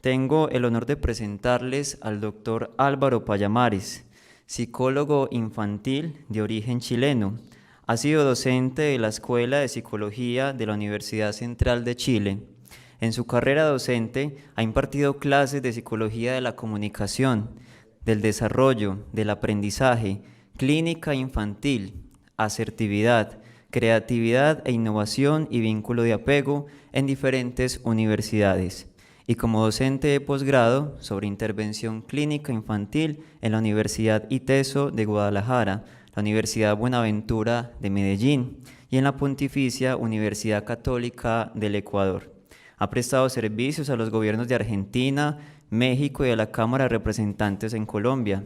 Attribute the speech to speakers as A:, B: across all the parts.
A: Tengo el honor de presentarles al doctor Álvaro Payamares, psicólogo infantil de origen chileno. Ha sido docente de la Escuela de Psicología de la Universidad Central de Chile. En su carrera docente ha impartido clases de psicología de la comunicación, del desarrollo, del aprendizaje, clínica infantil, asertividad, creatividad e innovación y vínculo de apego en diferentes universidades y como docente de posgrado sobre intervención clínica infantil en la Universidad ITESO de Guadalajara, la Universidad Buenaventura de Medellín y en la Pontificia Universidad Católica del Ecuador. Ha prestado servicios a los gobiernos de Argentina, México y a la Cámara de Representantes en Colombia.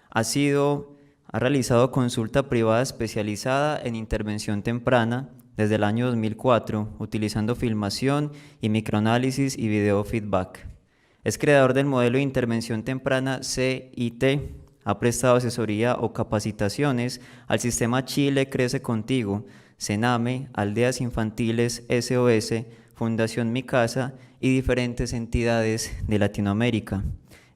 A: Ha realizado consulta privada especializada en intervención temprana desde el año 2004, utilizando filmación y microanálisis y video feedback. Es creador del modelo de intervención temprana CIT. Ha prestado asesoría o capacitaciones al Sistema Chile Crece Contigo, Sename, Aldeas Infantiles SOS, Fundación Mi Casa y diferentes entidades de Latinoamérica.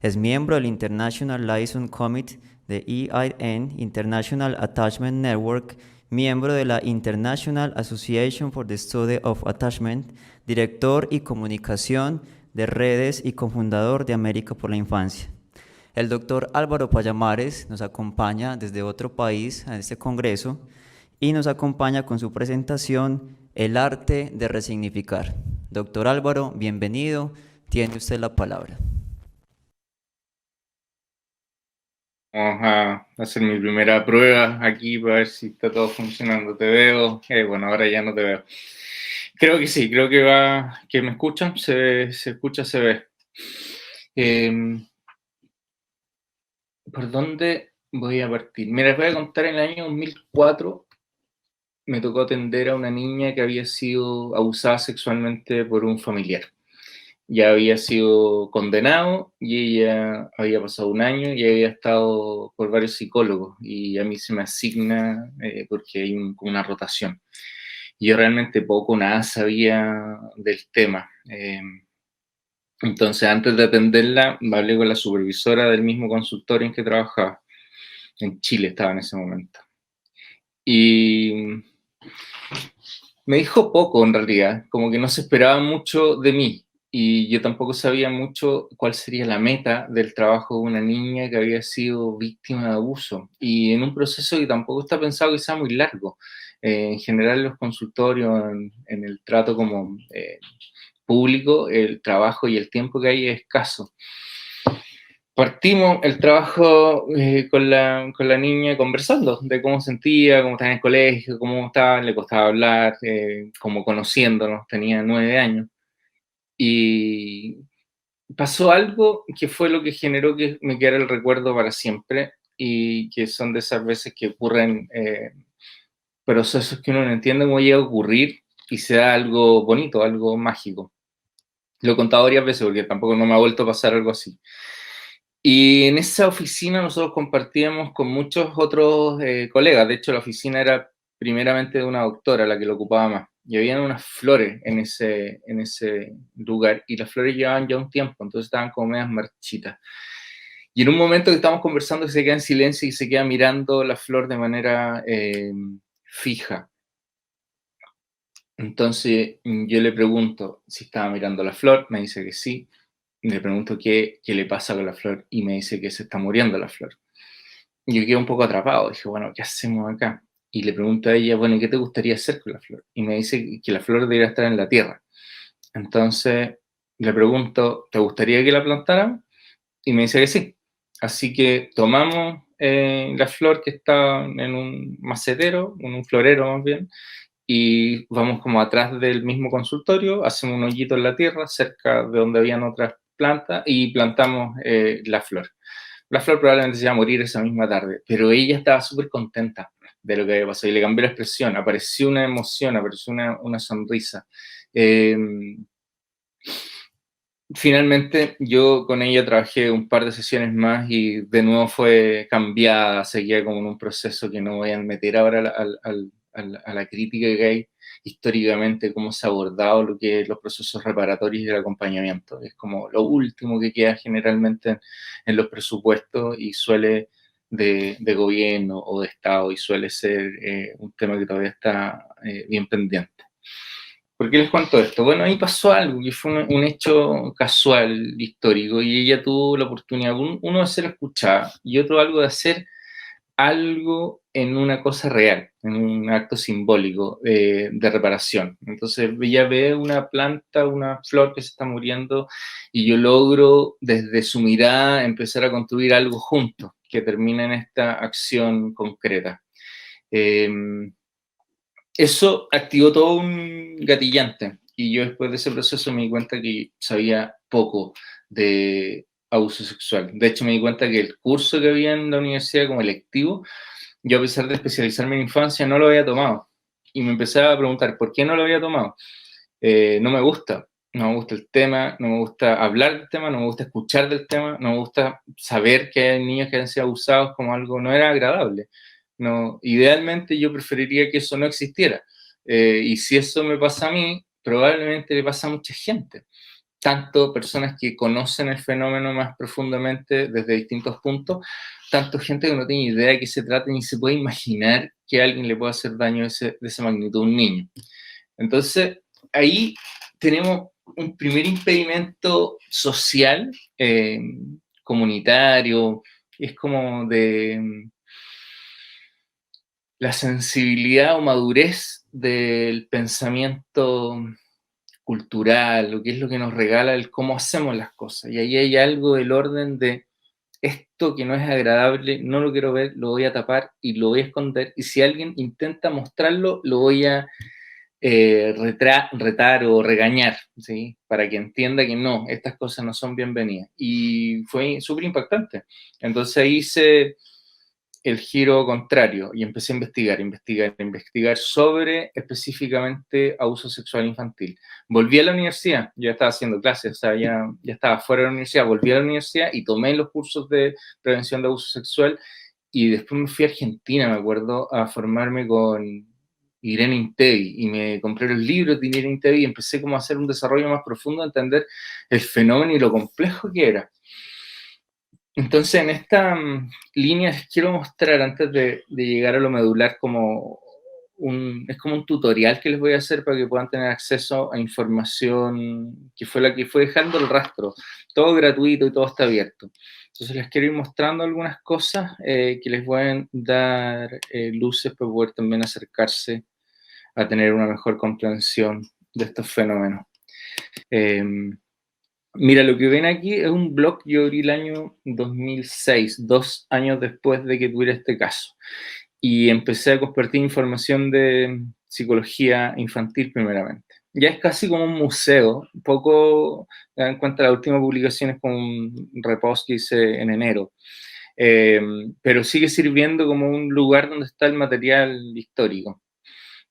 A: Es miembro del International Liaison Committee de EIN, International Attachment Network, miembro de la International Association for the Study of Attachment, director y comunicación de redes y cofundador de América por la Infancia. El doctor Álvaro Payamares nos acompaña desde otro país a este congreso y nos acompaña con su presentación El arte de resignificar. Doctor Álvaro, bienvenido, tiene usted la palabra.
B: Vamos a hacer mi primera prueba aquí para ver si está todo funcionando. Te veo. Bueno, ahora ya no te veo. Creo que sí, creo que que me escuchan, se escucha, se ve. ¿Por dónde voy a partir? Mira, les voy a contar, en el año 2004 me tocó atender a una niña que había sido abusada sexualmente por un familiar. Ya había sido condenado y ella había pasado un año y había estado por varios psicólogos y a mí se me asigna porque hay como una rotación. Y yo realmente poco o nada sabía del tema. Entonces, antes de atenderla, hablé con la supervisora del mismo consultorio en que trabajaba. En Chile estaba en ese momento. Y me dijo poco en realidad, como que no se esperaba mucho de mí y yo tampoco sabía mucho cuál sería la meta del trabajo de una niña que había sido víctima de abuso y en un proceso que tampoco está pensado que sea muy largo. En general los consultorios, en el trato como público, el trabajo y el tiempo que hay es escaso. Partimos el trabajo con la niña conversando de cómo sentía, cómo estaba en el colegio, cómo estaba, le costaba hablar, como conociéndonos, tenía 9 años. Y pasó algo que fue lo que generó que me quedara el recuerdo para siempre y que son de esas veces que ocurren procesos que uno no entiende cómo llega a ocurrir y se da algo bonito, algo mágico. Lo he contado varias veces porque tampoco no me ha vuelto a pasar algo así. Y en esa oficina nosotros compartíamos con muchos otros colegas. De hecho, la oficina era primeramente de una doctora, la que lo ocupaba más. Y habían unas flores en ese lugar, y las flores llevaban ya un tiempo, entonces estaban como medias marchitas. Y en un momento que estamos conversando, se queda en silencio y se queda mirando la flor de manera fija. Entonces yo le pregunto si estaba mirando la flor, me dice que sí. Le pregunto qué le pasa con la flor y me dice que se está muriendo la flor. Y yo quedé un poco atrapado, dije, bueno, ¿qué hacemos acá? Y le pregunto a ella, bueno, ¿y qué te gustaría hacer con la flor? Y me dice que la flor debería estar en la tierra. Entonces le pregunto, ¿te gustaría que la plantaran? Y me dice que sí. Así que tomamos la flor que está en un macetero, en un florero más bien, y vamos como atrás del mismo consultorio, hacemos un hoyito en la tierra cerca de donde habían otras plantas y plantamos la flor. La flor probablemente se iba a morir esa misma tarde, pero ella estaba súper contenta de lo que había pasado y le cambió la expresión, apareció una emoción, apareció una sonrisa. Eh, Finalmente yo con ella trabajé un par de sesiones más y de nuevo fue cambiada, seguía como en un proceso que no voy a meter ahora a la crítica que hay, históricamente cómo se ha abordado lo que es los procesos reparatorios y el acompañamiento. Es como lo último que queda generalmente en los presupuestos y suele de gobierno o de Estado y suele ser un tema que todavía está bien pendiente. ¿Por qué les cuento esto? Bueno, ahí pasó algo que fue un hecho casual, histórico, y ella tuvo la oportunidad, uno de ser escuchada y otro algo de hacer algo en una cosa real, en un acto simbólico de reparación. Entonces ella ve una planta, una flor que se está muriendo y yo logro desde su mirada empezar a construir algo juntos que termine en esta acción concreta. Eh, Eso activó todo un gatillante y yo después de ese proceso me di cuenta que sabía poco de abuso sexual. De hecho, me di cuenta que el curso que había en la universidad como electivo, yo a pesar de especializarme en infancia, no lo había tomado. Y me empecé a preguntar, ¿por qué no lo había tomado? No me gusta, no me gusta el tema, no me gusta hablar del tema, no me gusta escuchar del tema, no me gusta saber que hay niños que han sido abusados como algo, no era agradable. No, idealmente yo preferiría que eso no existiera. Y si eso me pasa a mí, probablemente le pasa a mucha gente. Tanto personas que conocen el fenómeno más profundamente desde distintos puntos, tanto gente que no tiene idea de qué se trata ni se puede imaginar que a alguien le pueda hacer daño de esa magnitud a un niño. Entonces, ahí tenemos un primer impedimento social, comunitario, es como de la sensibilidad o madurez del pensamiento cultural, lo que es lo que nos regala el cómo hacemos las cosas. Y ahí hay algo del orden de esto que no es agradable, no lo quiero ver, lo voy a tapar y lo voy a esconder. Y si alguien intenta mostrarlo, lo voy a retar o regañar, ¿sí? Para que entienda que no, estas cosas no son bienvenidas. Y fue súper impactante. Entonces hice el giro contrario y empecé a investigar sobre específicamente abuso sexual infantil. Volví a la universidad, ya estaba haciendo clases, o sea, ya estaba fuera de la universidad, volví a la universidad y tomé los cursos de prevención de abuso sexual y después me fui a Argentina, me acuerdo, a formarme con Irene Intevi y me compré los libros de Irene Intevi y empecé como a hacer un desarrollo más profundo, a entender el fenómeno y lo complejo que era. Entonces, en esta línea les quiero mostrar, antes de llegar a lo medular, como es como un tutorial que les voy a hacer para que puedan tener acceso a información que fue la que fue dejando el rastro. Todo gratuito y todo está abierto. Entonces, les quiero ir mostrando algunas cosas que les pueden dar luces para poder también acercarse a tener una mejor comprensión de estos fenómenos. Mira, lo que ven aquí es un blog que yo abrí el año 2006, 2 años después de que tuviera este caso. Y empecé a compartir información de psicología infantil primeramente. Ya es casi como un museo, un poco, en cuenta la última publicación es como un repost que hice en enero, pero sigue sirviendo como un lugar donde está el material histórico.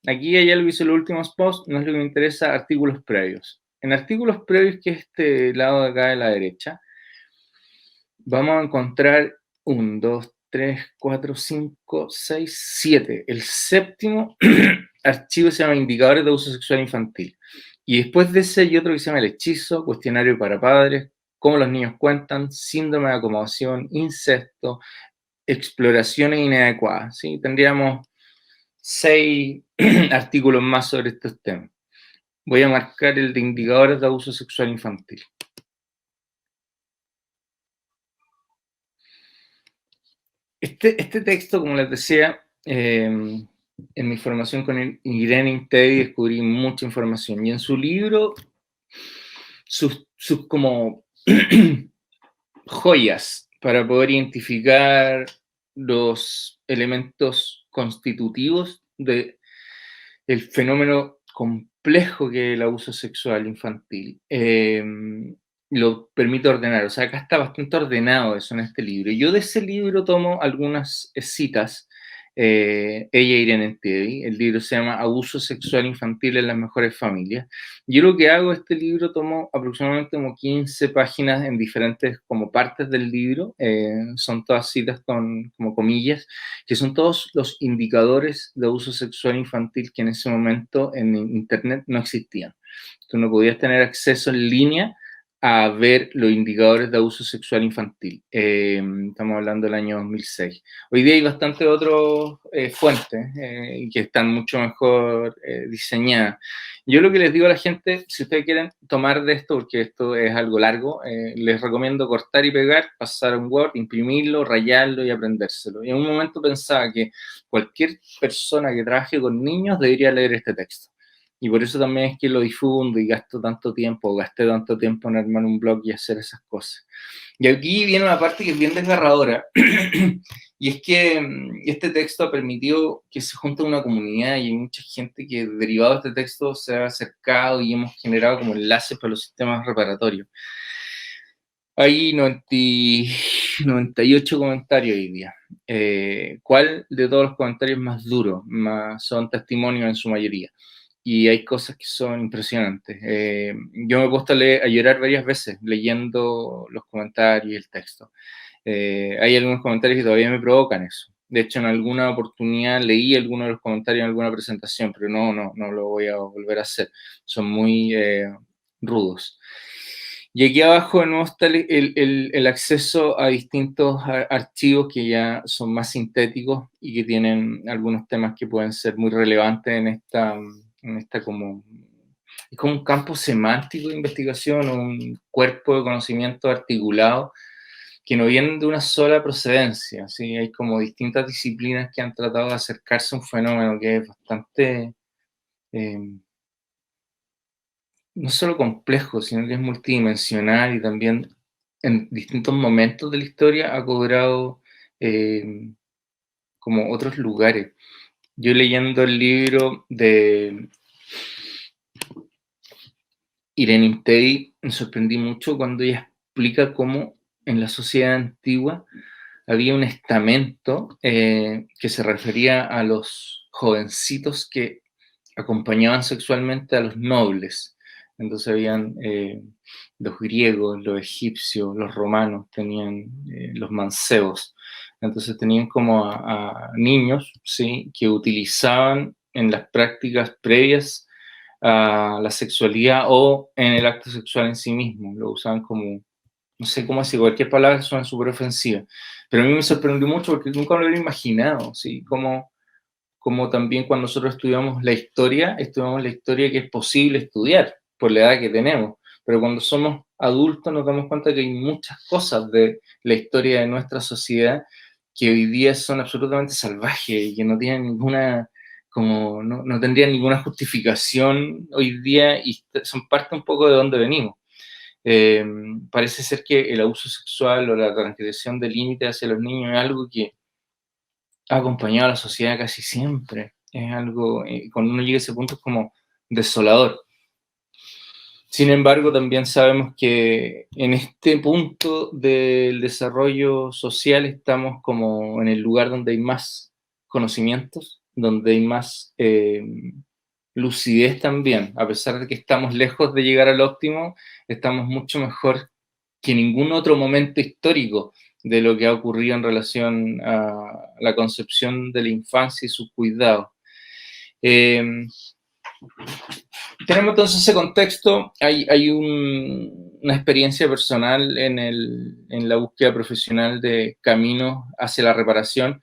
B: Aquí hay algo que hice en los últimos posts, no es lo que me interesa, artículos previos. En artículos previos, que es este lado de acá de la derecha, vamos a encontrar 1, 2, 3, 4, 5, 6, 7. El séptimo archivo se llama Indicadores de Abuso Sexual Infantil. Y después de ese hay otro que se llama El Hechizo, Cuestionario para Padres, Cómo los niños cuentan, Síndrome de acomodación, Incesto, Exploraciones inadecuadas. ¿Sí? Tendríamos 6 artículos más sobre estos temas. Voy a marcar el de indicadores de abuso sexual infantil. Este texto, como les decía, en mi formación con Irene Intevi descubrí mucha información. Y en su libro, sus como joyas para poder identificar los elementos constitutivos del fenómeno complejo que es el abuso sexual infantil. Lo permite ordenar. O sea, acá está bastante ordenado eso en este libro. Yo de ese libro tomo algunas citas ella Irene Entedi. El libro se llama Abuso sexual infantil en las mejores familias. Yo lo que hago, este libro tomó aproximadamente como 15 páginas en diferentes como partes del libro, son todas citas con como comillas, que son todos los indicadores de abuso sexual infantil que en ese momento en internet no existían. Tú no podías tener acceso en línea a ver los indicadores de abuso sexual infantil. Estamos hablando del año 2006. Hoy día hay bastantes otras fuentes que están mucho mejor diseñadas. Yo lo que les digo a la gente, si ustedes quieren tomar de esto, porque esto es algo largo, les recomiendo cortar y pegar, pasar a un Word, imprimirlo, rayarlo y aprendérselo. Y en un momento pensaba que cualquier persona que trabaje con niños debería leer este texto. Y por eso también es que lo difundo y gasto tanto tiempo, o gasté tanto tiempo en armar un blog y hacer esas cosas. Y aquí viene una parte que es bien desgarradora, y es que este texto ha permitido que se junte una comunidad y hay mucha gente que derivado de este texto se ha acercado y hemos generado como enlaces para los sistemas reparatorios. Hay 98 comentarios hoy día. ¿Cuál de todos los comentarios más duros? Son testimonios en su mayoría. Y hay cosas que son impresionantes. Yo me he puesto a llorar varias veces leyendo los comentarios y el texto. Hay algunos comentarios que todavía me provocan eso. De hecho, en alguna oportunidad leí algunos de los comentarios en alguna presentación, pero no lo voy a volver a hacer. Son muy rudos. Y aquí abajo de nuevo está el acceso a distintos archivos que ya son más sintéticos y que tienen algunos temas que pueden ser muy relevantes en esta como... Es como un campo semántico de investigación, un cuerpo de conocimiento articulado que no vienen de una sola procedencia, ¿sí? Hay como distintas disciplinas que han tratado de acercarse a un fenómeno que es bastante... eh, no solo complejo, sino que es multidimensional y también en distintos momentos de la historia ha cobrado como otros lugares. Yo leyendo el libro de Irene Intei me sorprendí mucho cuando ella explica cómo en la sociedad antigua había un estamento que se refería a los jovencitos que acompañaban sexualmente a los nobles. Entonces habían los griegos, los egipcios, los romanos, tenían los mancebos. Entonces tenían como a niños, ¿sí?, que utilizaban en las prácticas previas a la sexualidad o en el acto sexual en sí mismo. Lo usaban como, no sé cómo decir, cualquier palabra suena súper ofensiva. Pero a mí me sorprendió mucho porque nunca me lo hubiera imaginado, ¿sí? Como también cuando nosotros estudiamos la historia que es posible estudiar por la edad que tenemos. Pero cuando somos adultos nos damos cuenta que hay muchas cosas de la historia de nuestra sociedad que hoy día son absolutamente salvajes y que no tienen ninguna, como no tendrían ninguna justificación hoy día y son parte un poco de dónde venimos. Eh, Parece ser que el abuso sexual o la transgresión de límites hacia los niños es algo que ha acompañado a la sociedad casi siempre. Es algo, cuando uno llega a ese punto es como desolador. Sin embargo, también sabemos que en este punto del desarrollo social estamos como en el lugar donde hay más conocimientos, donde hay más lucidez también. A pesar de que estamos lejos de llegar al óptimo, estamos mucho mejor que ningún otro momento histórico de lo que ha ocurrido en relación a la concepción de la infancia y sus cuidados. Tenemos entonces ese contexto, hay una experiencia personal en la búsqueda profesional de caminos hacia la reparación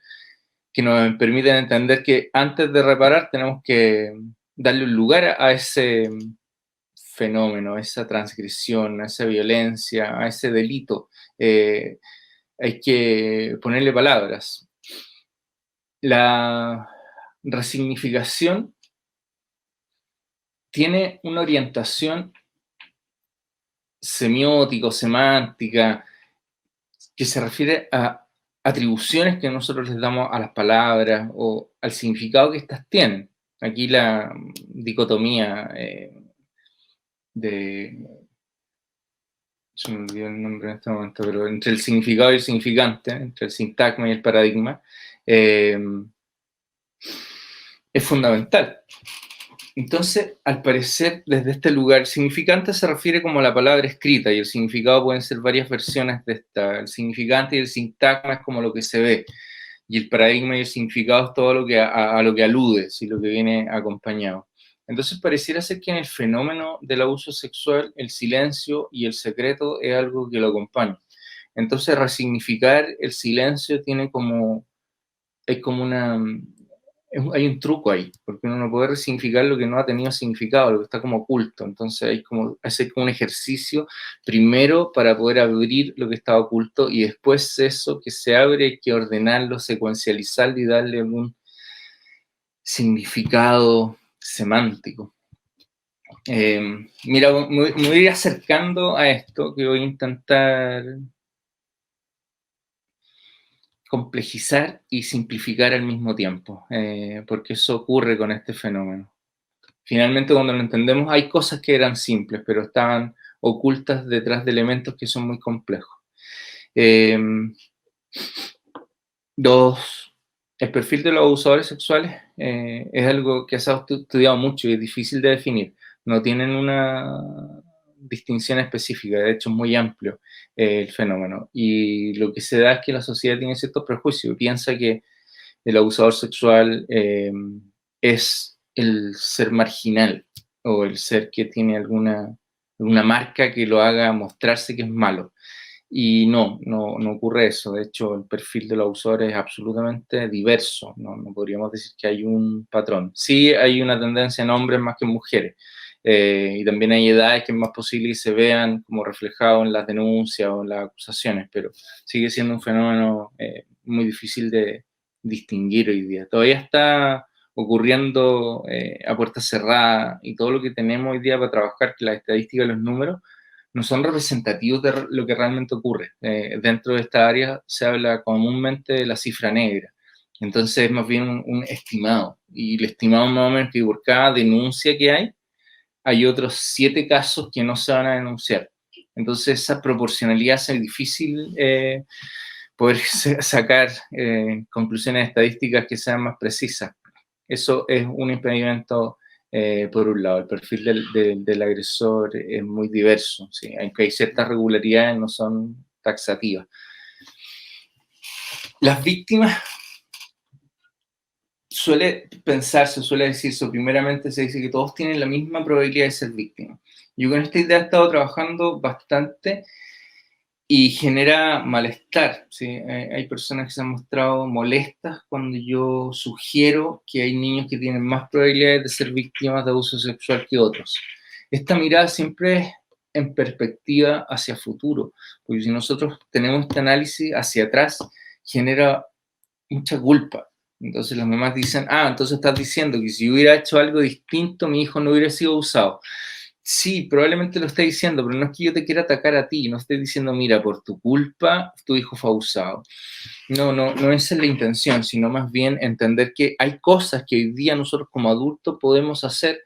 B: que nos permiten entender que antes de reparar tenemos que darle un lugar a ese fenómeno, a esa transgresión, a esa violencia, a ese delito. Hay que ponerle palabras. La resignificación tiene una orientación semiótica, semántica, que se refiere a atribuciones que nosotros les damos a las palabras o al significado que éstas tienen. Aquí la dicotomía de... Se me olvidó el nombre en este momento, pero entre el significado y el significante, entre el sintagma y el paradigma, es fundamental. Entonces, al parecer, desde este lugar, significante se refiere como a la palabra escrita, y el significado pueden ser varias versiones de esta. El significante y el sintagma es como lo que se ve, y el paradigma y el significado es todo lo que a lo que alude, si lo que viene acompañado. Entonces, pareciera ser que en el fenómeno del abuso sexual, el silencio y el secreto es algo que lo acompaña. Entonces, resignificar el silencio tiene como, es como una, hay un truco ahí, porque uno no puede resignificar lo que no ha tenido significado, lo que está como oculto. Entonces hay como hacer como un ejercicio primero para poder abrir lo que está oculto, y después eso que se abre hay que ordenarlo, secuencializarlo y darle algún significado semántico. Mira, me voy a ir acercando a esto, que voy a intentar complejizar y simplificar al mismo tiempo, porque eso ocurre con este fenómeno. Finalmente, cuando lo entendemos, hay cosas que eran simples, pero estaban ocultas detrás de elementos que son muy complejos. Eh, el perfil de los abusadores sexuales es algo que se ha estudiado mucho y es difícil de definir. No tienen una distinción específica, de hecho es muy amplio el fenómeno. Y lo que se da es que la sociedad tiene ciertos prejuicios, piensa que el abusador sexual es el ser marginal o el ser que tiene alguna marca que lo haga mostrarse que es malo. Y no ocurre eso. De hecho, el perfil de los abusadores es absolutamente diverso. No podríamos decir que hay un patrón. Sí hay una tendencia en hombres más que en mujeres. Y también hay edades que es más posible que se vean como reflejado en las denuncias o en las acusaciones, pero sigue siendo un fenómeno muy difícil de distinguir hoy día. Todavía está ocurriendo a puertas cerradas, y todo lo que tenemos hoy día para trabajar, que las estadísticas y los números, no son representativos de lo que realmente ocurre. Dentro de esta área se habla comúnmente de la cifra negra. Entonces es más bien un estimado. Y el estimado más o menos que por cada denuncia que hay otros 7 casos que no se van a denunciar. Entonces esa proporcionalidad hace difícil poder sacar conclusiones estadísticas que sean más precisas. Eso es un impedimento por un lado. El perfil del agresor es muy diverso, ¿sí? Aunque hay ciertas regularidades, no son taxativas. Las víctimas, suele decirse, primeramente se dice que todos tienen la misma probabilidad de ser víctimas. Yo con esta idea he estado trabajando bastante y genera malestar, ¿sí? Hay personas que se han mostrado molestas cuando yo sugiero que hay niños que tienen más probabilidades de ser víctimas de abuso sexual que otros. Esta mirada siempre es en perspectiva hacia futuro, porque si nosotros tenemos este análisis hacia atrás, genera mucha culpa. Entonces las mamás dicen, entonces estás diciendo que si yo hubiera hecho algo distinto, mi hijo no hubiera sido abusado. Sí, probablemente lo esté diciendo, pero no es que yo te quiera atacar a ti, no estoy diciendo, mira, por tu culpa tu hijo fue abusado. No esa es la intención, sino más bien entender que hay cosas que hoy día nosotros como adultos podemos hacer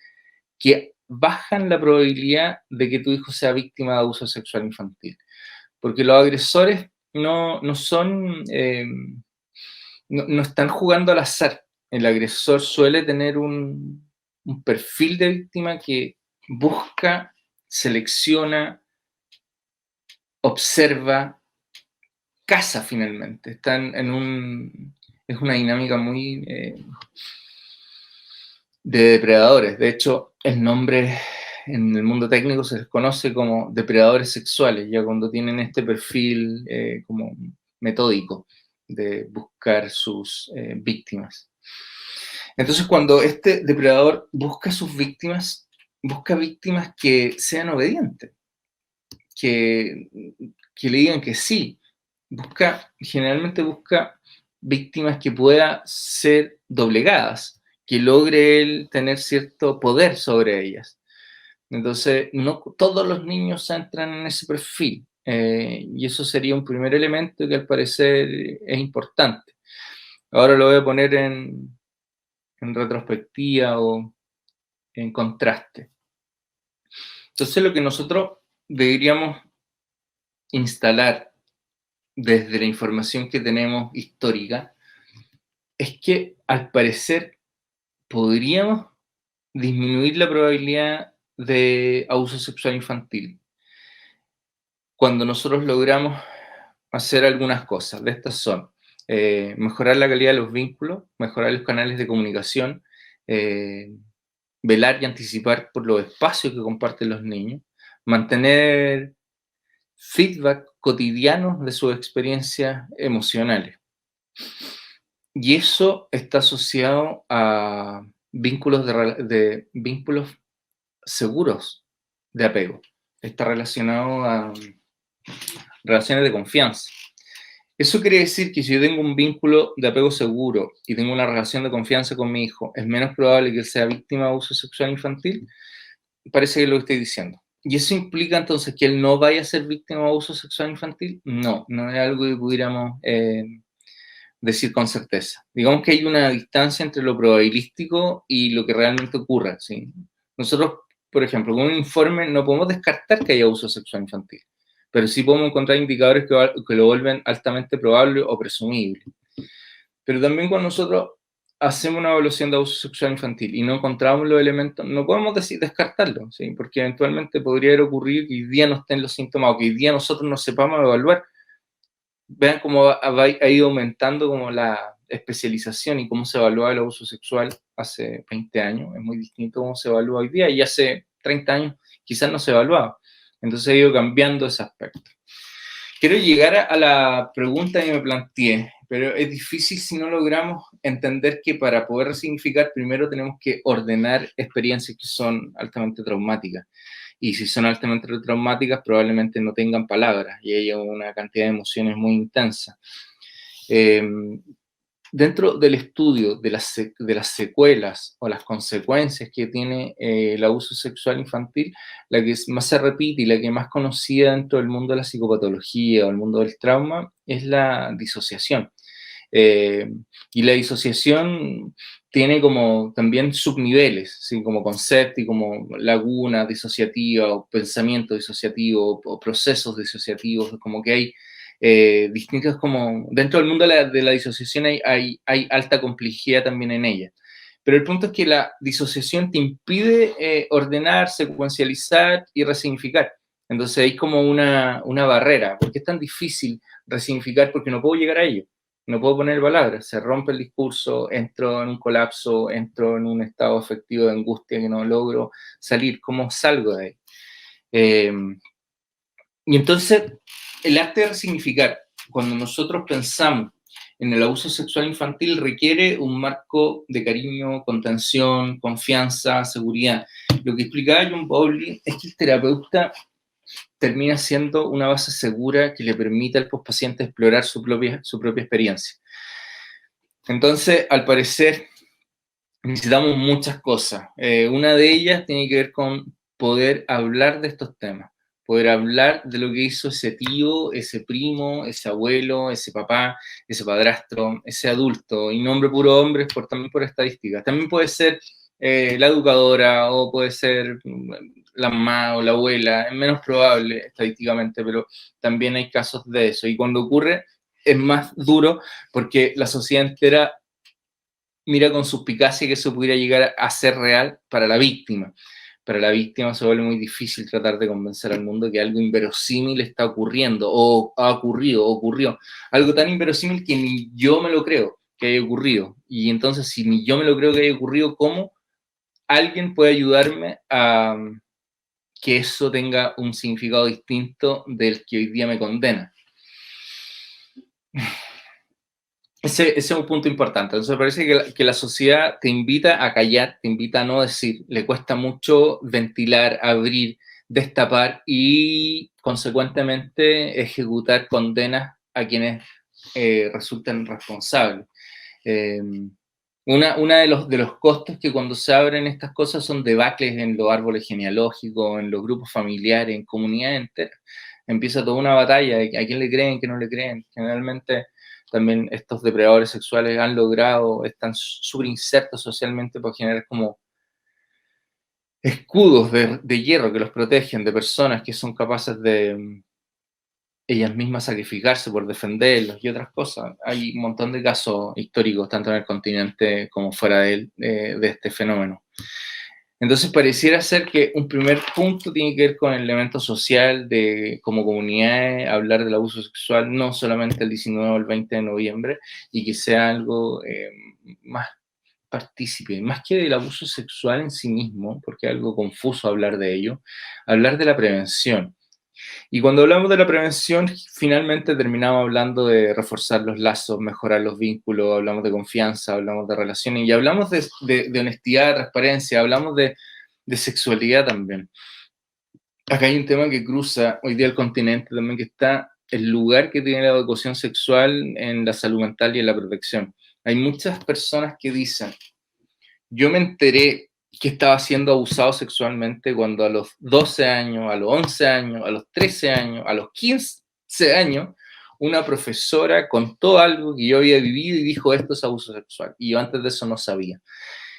B: que bajan la probabilidad de que tu hijo sea víctima de abuso sexual infantil. Porque los agresores no son, no están jugando al azar. El agresor suele tener un perfil de víctima que busca, selecciona, observa, caza finalmente. Están es una dinámica muy de depredadores. De hecho, el nombre en el mundo técnico se les conoce como depredadores sexuales, ya cuando tienen este perfil como metódico de buscar sus víctimas. Entonces, cuando este depredador busca sus víctimas, busca víctimas que sean obedientes, que, que le digan que sí. Generalmente busca víctimas que puedan ser doblegadas, que logre él tener cierto poder sobre ellas. Entonces, no todos los niños entran en ese perfil, y eso sería un primer elemento que al parecer es importante. Ahora lo voy a poner en retrospectiva o en contraste. Entonces, lo que nosotros deberíamos instalar desde la información que tenemos histórica es que, al parecer, podríamos disminuir la probabilidad de abuso sexual infantil cuando nosotros logramos hacer algunas cosas. De estas son mejorar la calidad de los vínculos, mejorar los canales de comunicación, eh, velar y anticipar por los espacios que comparten los niños, mantener feedback cotidianos de sus experiencias emocionales. Y eso está asociado a vínculos seguros de apego. Está relacionado a relaciones de confianza. Eso quiere decir que si yo tengo un vínculo de apego seguro y tengo una relación de confianza con mi hijo, es menos probable que él sea víctima de abuso sexual infantil. Parece que es lo que estoy diciendo. ¿Y eso implica entonces que él no vaya a ser víctima de abuso sexual infantil? No, no es algo que pudiéramos decir con certeza. Digamos que hay una distancia entre lo probabilístico y lo que realmente ocurre, ¿sí? Nosotros, por ejemplo, con un informe no podemos descartar que haya abuso sexual infantil, pero sí podemos encontrar indicadores que lo vuelven altamente probable o presumible. Pero también cuando nosotros hacemos una evaluación de abuso sexual infantil y no encontramos los elementos, no podemos descartarlo, ¿sí? Porque eventualmente podría haber ocurrido que hoy día no estén los síntomas o que hoy día nosotros no sepamos evaluar. Vean cómo ha ido aumentando como la especialización y cómo se evalúa el abuso sexual hace 20 años. Es muy distinto cómo se evalúa hoy día y hace 30 años quizás no se evaluaba. Entonces ha ido cambiando ese aspecto. Quiero llegar a la pregunta que me planteé, pero es difícil si no logramos entender que para poder resignificar primero tenemos que ordenar experiencias que son altamente traumáticas. Y si son altamente traumáticas, probablemente no tengan palabras y haya una cantidad de emociones muy intensa. Dentro del estudio de las secuelas o las consecuencias que tiene el abuso sexual infantil, la que más se repite y la que más conocida dentro del mundo de la psicopatología o el mundo del trauma es la disociación. Y la disociación tiene como también subniveles, ¿sí? Como concepto y como laguna disociativa o pensamiento disociativo o procesos disociativos, como que hay distintos como, dentro del mundo de la disociación hay alta complejidad también en ella. Pero el punto es que la disociación te impide ordenar, secuencializar y resignificar. Entonces hay como una barrera. ¿Por qué es tan difícil resignificar? Porque no puedo llegar a ello. No puedo poner palabras. Se rompe el discurso, entro en un colapso, entro en un estado afectivo de angustia que no logro salir. ¿Cómo salgo de ahí? Y entonces, el arte de resignificar, cuando nosotros pensamos en el abuso sexual infantil, requiere un marco de cariño, contención, confianza, seguridad. Lo que explicaba John Bowlby es que el terapeuta termina siendo una base segura que le permite al paciente explorar su propia experiencia. Entonces, al parecer, necesitamos muchas cosas. Una de ellas tiene que ver con poder hablar de estos temas, poder hablar de lo que hizo ese tío, ese primo, ese abuelo, ese papá, ese padrastro, ese adulto, y nombre puro hombre también por estadísticas. También puede ser la educadora o puede ser la mamá o la abuela, es menos probable estadísticamente, pero también hay casos de eso. Y cuando ocurre es más duro porque la sociedad entera mira con suspicacia que eso pudiera llegar a ser real para la víctima. Para la víctima se vuelve muy difícil tratar de convencer al mundo que algo inverosímil está ocurriendo, o ha ocurrido, o ocurrió. Algo tan inverosímil que ni yo me lo creo que haya ocurrido. Y entonces, si ni yo me lo creo que haya ocurrido, ¿cómo alguien puede ayudarme a que eso tenga un significado distinto del que hoy día me condena? Ese es un punto importante. Entonces, me parece que la sociedad te invita a callar, te invita a no decir. Le cuesta mucho ventilar, abrir, destapar y, consecuentemente, ejecutar condenas a quienes resulten responsables. Una de los costos que cuando se abren estas cosas son debacles en los árboles genealógicos, en los grupos familiares, en comunidades enteras. Empieza toda una batalla de a quién le creen, qué no le creen. Generalmente también estos depredadores sexuales han logrado, están súper insertos socialmente por generar como escudos de hierro que los protegen de personas que son capaces de ellas mismas sacrificarse por defenderlos y otras cosas. Hay un montón de casos históricos, tanto en el continente como fuera de él, de este fenómeno. Entonces pareciera ser que un primer punto tiene que ver con el elemento social de como comunidad, hablar del abuso sexual no solamente el 19 o el 20 de noviembre, y que sea algo más partícipe, más que del abuso sexual en sí mismo, porque es algo confuso hablar de ello, hablar de la prevención. Y cuando hablamos de la prevención, finalmente terminamos hablando de reforzar los lazos, mejorar los vínculos, hablamos de confianza, hablamos de relaciones y hablamos de honestidad, de transparencia, hablamos de sexualidad también. Acá hay un tema que cruza hoy día el continente también, que está el lugar que tiene la educación sexual en la salud mental y en la protección. Hay muchas personas que dicen, yo me enteré que estaba siendo abusado sexualmente cuando a los 12 años, a los 11 años, a los 13 años, a los 15 años, una profesora contó algo que yo había vivido y dijo, esto es abuso sexual. Y yo antes de eso no sabía.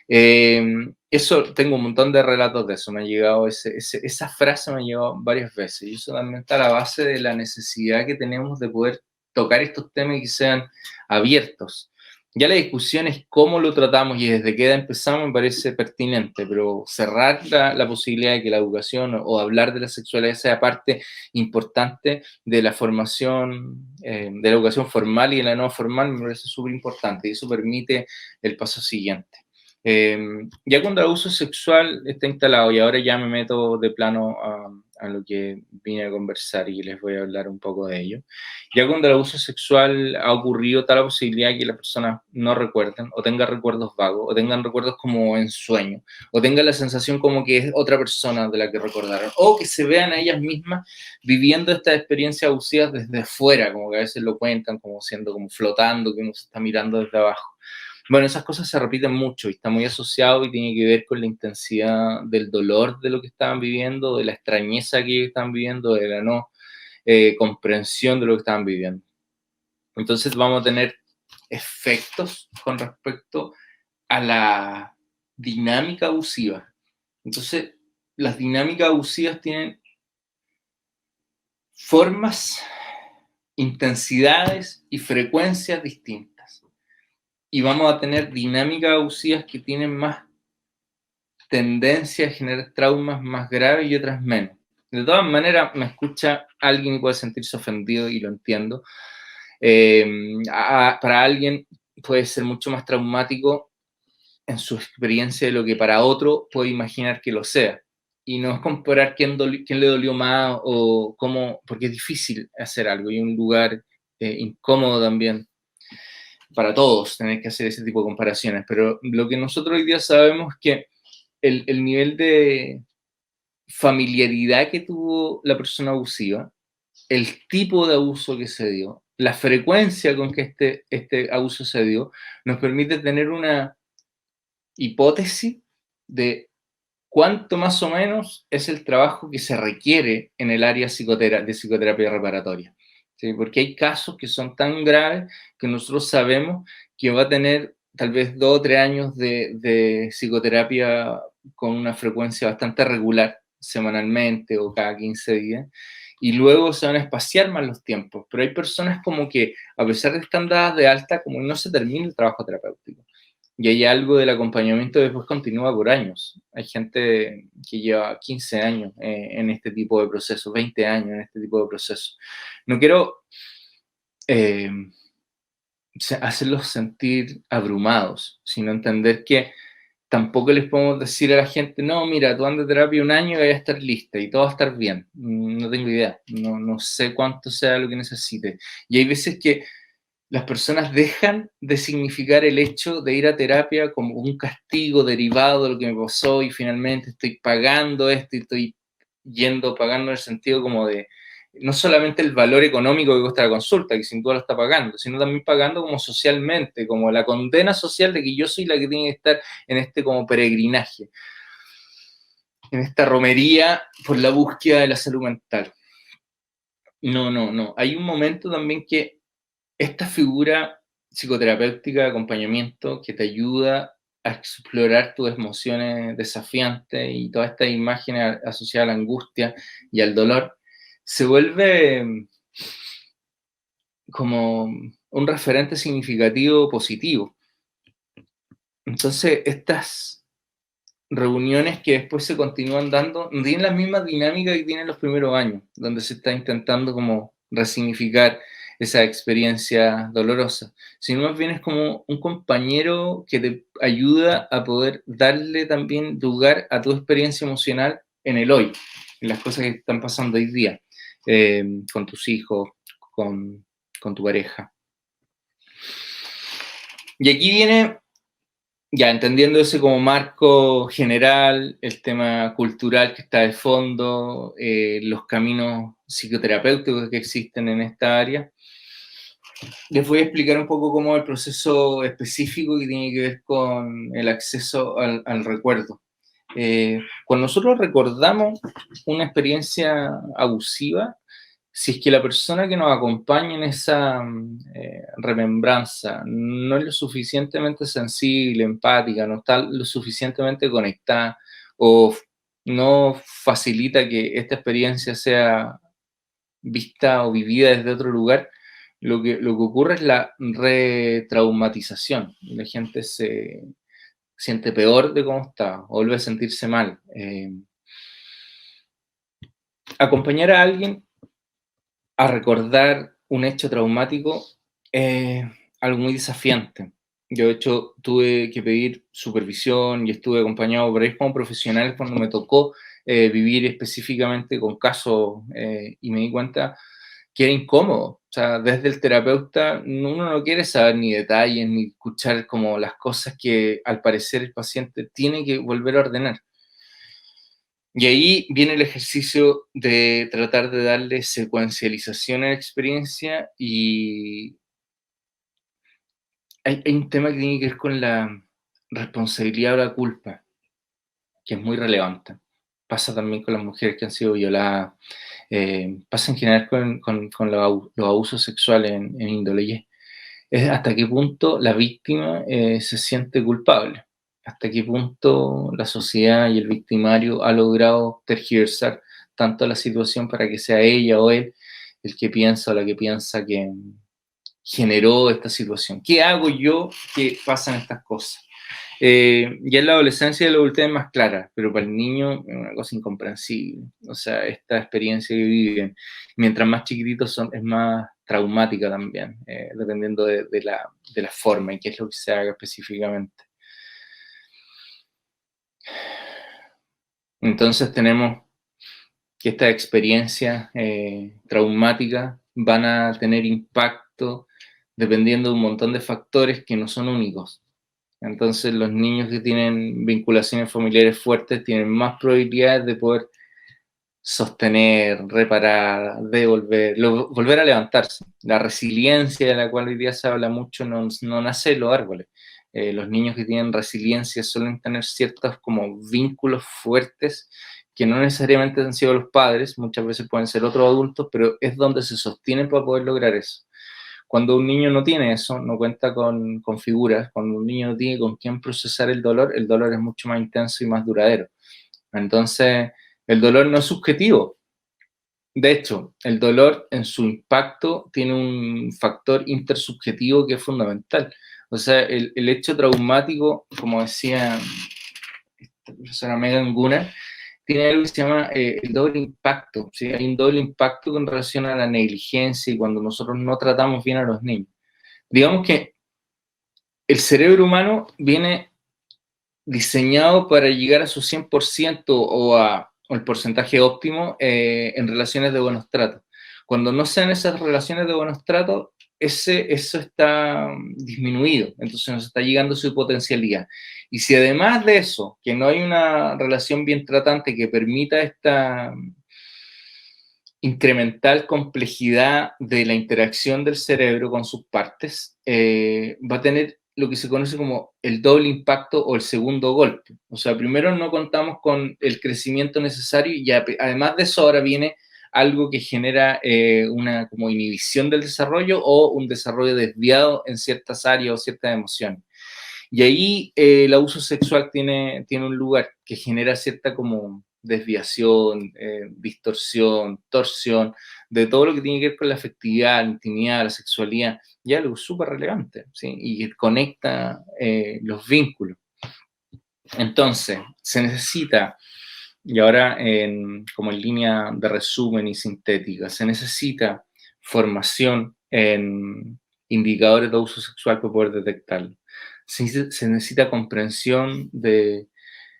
B: Eso, tengo un montón de relatos de eso, me ha llegado esa frase me ha llegado varias veces, y eso también está a la base de la necesidad que tenemos de poder tocar estos temas y que sean abiertos. Ya la discusión es cómo lo tratamos y desde qué edad empezamos me parece pertinente, pero cerrar la posibilidad de que la educación o hablar de la sexualidad sea parte importante de la formación, de la educación formal y de la no formal me parece súper importante y eso permite el paso siguiente. Ya cuando el abuso sexual está instalado, y ahora ya me meto de plano a lo que vine a conversar y les voy a hablar un poco de ello, ya cuando el abuso sexual ha ocurrido, está la posibilidad de que las personas no recuerden, o tengan recuerdos vagos, o tengan recuerdos como en sueño, o tengan la sensación como que es otra persona de la que recordaron, o que se vean a ellas mismas viviendo estas experiencias abusivas desde fuera, como que a veces lo cuentan como siendo como flotando, que uno se está mirando desde abajo. Bueno, esas cosas se repiten mucho y está muy asociado y tiene que ver con la intensidad del dolor de lo que estaban viviendo, de la extrañeza que estaban viviendo, de la no comprensión de lo que estaban viviendo. Entonces vamos a tener efectos con respecto a la dinámica abusiva. Entonces, las dinámicas abusivas tienen formas, intensidades y frecuencias distintas. Y vamos a tener dinámicas abusivas que tienen más tendencia a generar traumas más graves y otras menos. De todas maneras, me escucha alguien y puede sentirse ofendido y lo entiendo. Para alguien puede ser mucho más traumático en su experiencia de lo que para otro puede imaginar que lo sea. Y no es comparar quién le dolió más o cómo, porque es difícil hacer algo y un lugar incómodo también para todos tener que hacer ese tipo de comparaciones. Pero lo que nosotros hoy día sabemos es que el nivel de familiaridad que tuvo la persona abusiva, el tipo de abuso que se dio, la frecuencia con que este abuso se dio, nos permite tener una hipótesis de cuánto más o menos es el trabajo que se requiere en el área de psicoterapia reparatoria. ¿Sí? Porque hay casos que son tan graves que nosotros sabemos que va a tener tal vez 2 o 3 años de psicoterapia con una frecuencia bastante regular, semanalmente o cada 15 días, y luego se van a espaciar más los tiempos. Pero hay personas como que, a pesar de estar dadas de alta, como no se termina el trabajo terapéutico. Y hay algo del acompañamiento que después continúa por años. Hay gente que lleva 15 años en este tipo de procesos, 20 años en este tipo de procesos. No quiero eh, hacerlos sentir abrumados, sino entender que tampoco les podemos decir a la gente, no, mira, tú andas de terapia 1 año y vas a estar lista y todo va a estar bien. No tengo idea, no sé cuánto sea lo que necesite. Y hay veces que las personas dejan de significar el hecho de ir a terapia como un castigo derivado de lo que me pasó y finalmente estoy pagando esto y estoy pagando en el sentido como de no solamente el valor económico que cuesta la consulta, que sin duda lo está pagando, sino también pagando como socialmente, como la condena social de que yo soy la que tiene que estar en este como peregrinaje, en esta romería por la búsqueda de la salud mental. No. Hay un momento también que esta figura psicoterapéutica de acompañamiento que te ayuda a explorar tus emociones desafiantes y todas estas imágenes asociadas a la angustia y al dolor, se vuelve como un referente significativo positivo. Entonces, estas reuniones que después se continúan dando, no tienen la misma dinámica que tienen los primeros años, donde se está intentando como resignificar esa experiencia dolorosa, sino más bien es como un compañero que te ayuda a poder darle también lugar a tu experiencia emocional en el hoy, en las cosas que están pasando hoy día, con tus hijos, con, con tu pareja. Y aquí viene, ya entendiendo ese como marco general, el tema cultural que está de fondo, los caminos psicoterapéuticos que existen en esta área, les voy a explicar un poco cómo el proceso específico que tiene que ver con el acceso al recuerdo. Cuando nosotros recordamos una experiencia abusiva, si es que la persona que nos acompaña en esa remembranza no es lo suficientemente sensible, empática, no está lo suficientemente conectada o no facilita que esta experiencia sea vista o vivida desde otro lugar, lo que ocurre es la retraumatización. La gente se siente peor de cómo está, o vuelve a sentirse mal. Acompañar a alguien a recordar un hecho traumático es algo muy desafiante. Yo, de hecho, tuve que pedir supervisión y estuve acompañado por ellos como profesionales cuando me tocó vivir específicamente con casos y me di cuenta que era incómodo. O sea, desde el terapeuta uno no quiere saber ni detalles ni escuchar como las cosas que al parecer el paciente tiene que volver a ordenar. Y ahí viene el ejercicio de tratar de darle secuencialización a la experiencia y hay un tema que tiene que ver con la responsabilidad o la culpa, que es muy relevante. Pasa también con las mujeres que han sido violadas, pasa en general con los abusos sexuales en índole Y. Es hasta qué punto la víctima se siente culpable, hasta qué punto la sociedad y el victimario ha logrado tergiversar tanto la situación para que sea ella o él el que piensa o la que piensa que generó esta situación. ¿Qué hago yo que pasan estas cosas? Ya en la adolescencia y la adultez es más clara, pero para el niño es una cosa incomprensible. O sea, esta experiencia que viven, mientras más chiquititos son, es más traumática también, dependiendo de la forma y qué es lo que se haga específicamente. Entonces tenemos que estas experiencias traumáticas van a tener impacto dependiendo de un montón de factores que no son únicos. Entonces los niños que tienen vinculaciones familiares fuertes tienen más probabilidades de poder sostener, reparar, devolver, volver a levantarse. La resiliencia de la cual hoy día se habla mucho no nace de los árboles. Los niños que tienen resiliencia suelen tener ciertos como vínculos fuertes que no necesariamente han sido los padres, muchas veces pueden ser otros adultos, pero es donde se sostienen para poder lograr eso. Cuando un niño no tiene eso, no cuenta con figuras, cuando un niño no tiene con quién procesar el dolor es mucho más intenso y más duradero. Entonces, el dolor no es subjetivo. De hecho, el dolor en su impacto tiene un factor intersubjetivo que es fundamental. O sea, el hecho traumático, como decía esta profesora Megan Gunnar, tiene algo que se llama el doble impacto. ¿Sí? Hay un doble impacto con relación a la negligencia y cuando nosotros no tratamos bien a los niños. Digamos que el cerebro humano viene diseñado para llegar a su 100% o el porcentaje óptimo en relaciones de buenos tratos. Cuando no sean esas relaciones de buenos tratos, eso está disminuido, entonces nos está llegando su potencialidad. Y si además de eso, que no hay una relación bien tratante que permita esta incremental complejidad de la interacción del cerebro con sus partes, va a tener lo que se conoce como el doble impacto o el segundo golpe. O sea, primero no contamos con el crecimiento necesario y además de eso ahora viene algo que genera una como inhibición del desarrollo o un desarrollo desviado en ciertas áreas o ciertas emociones. Y ahí el abuso sexual tiene un lugar que genera cierta como desviación, distorsión, torsión, de todo lo que tiene que ver con la afectividad, la intimidad, la sexualidad, y algo súper relevante, ¿sí? Y que conecta los vínculos. Entonces, se necesita, y ahora como en línea de resumen y sintética, se necesita formación en indicadores de abuso sexual para poder detectarlo. Se necesita comprensión del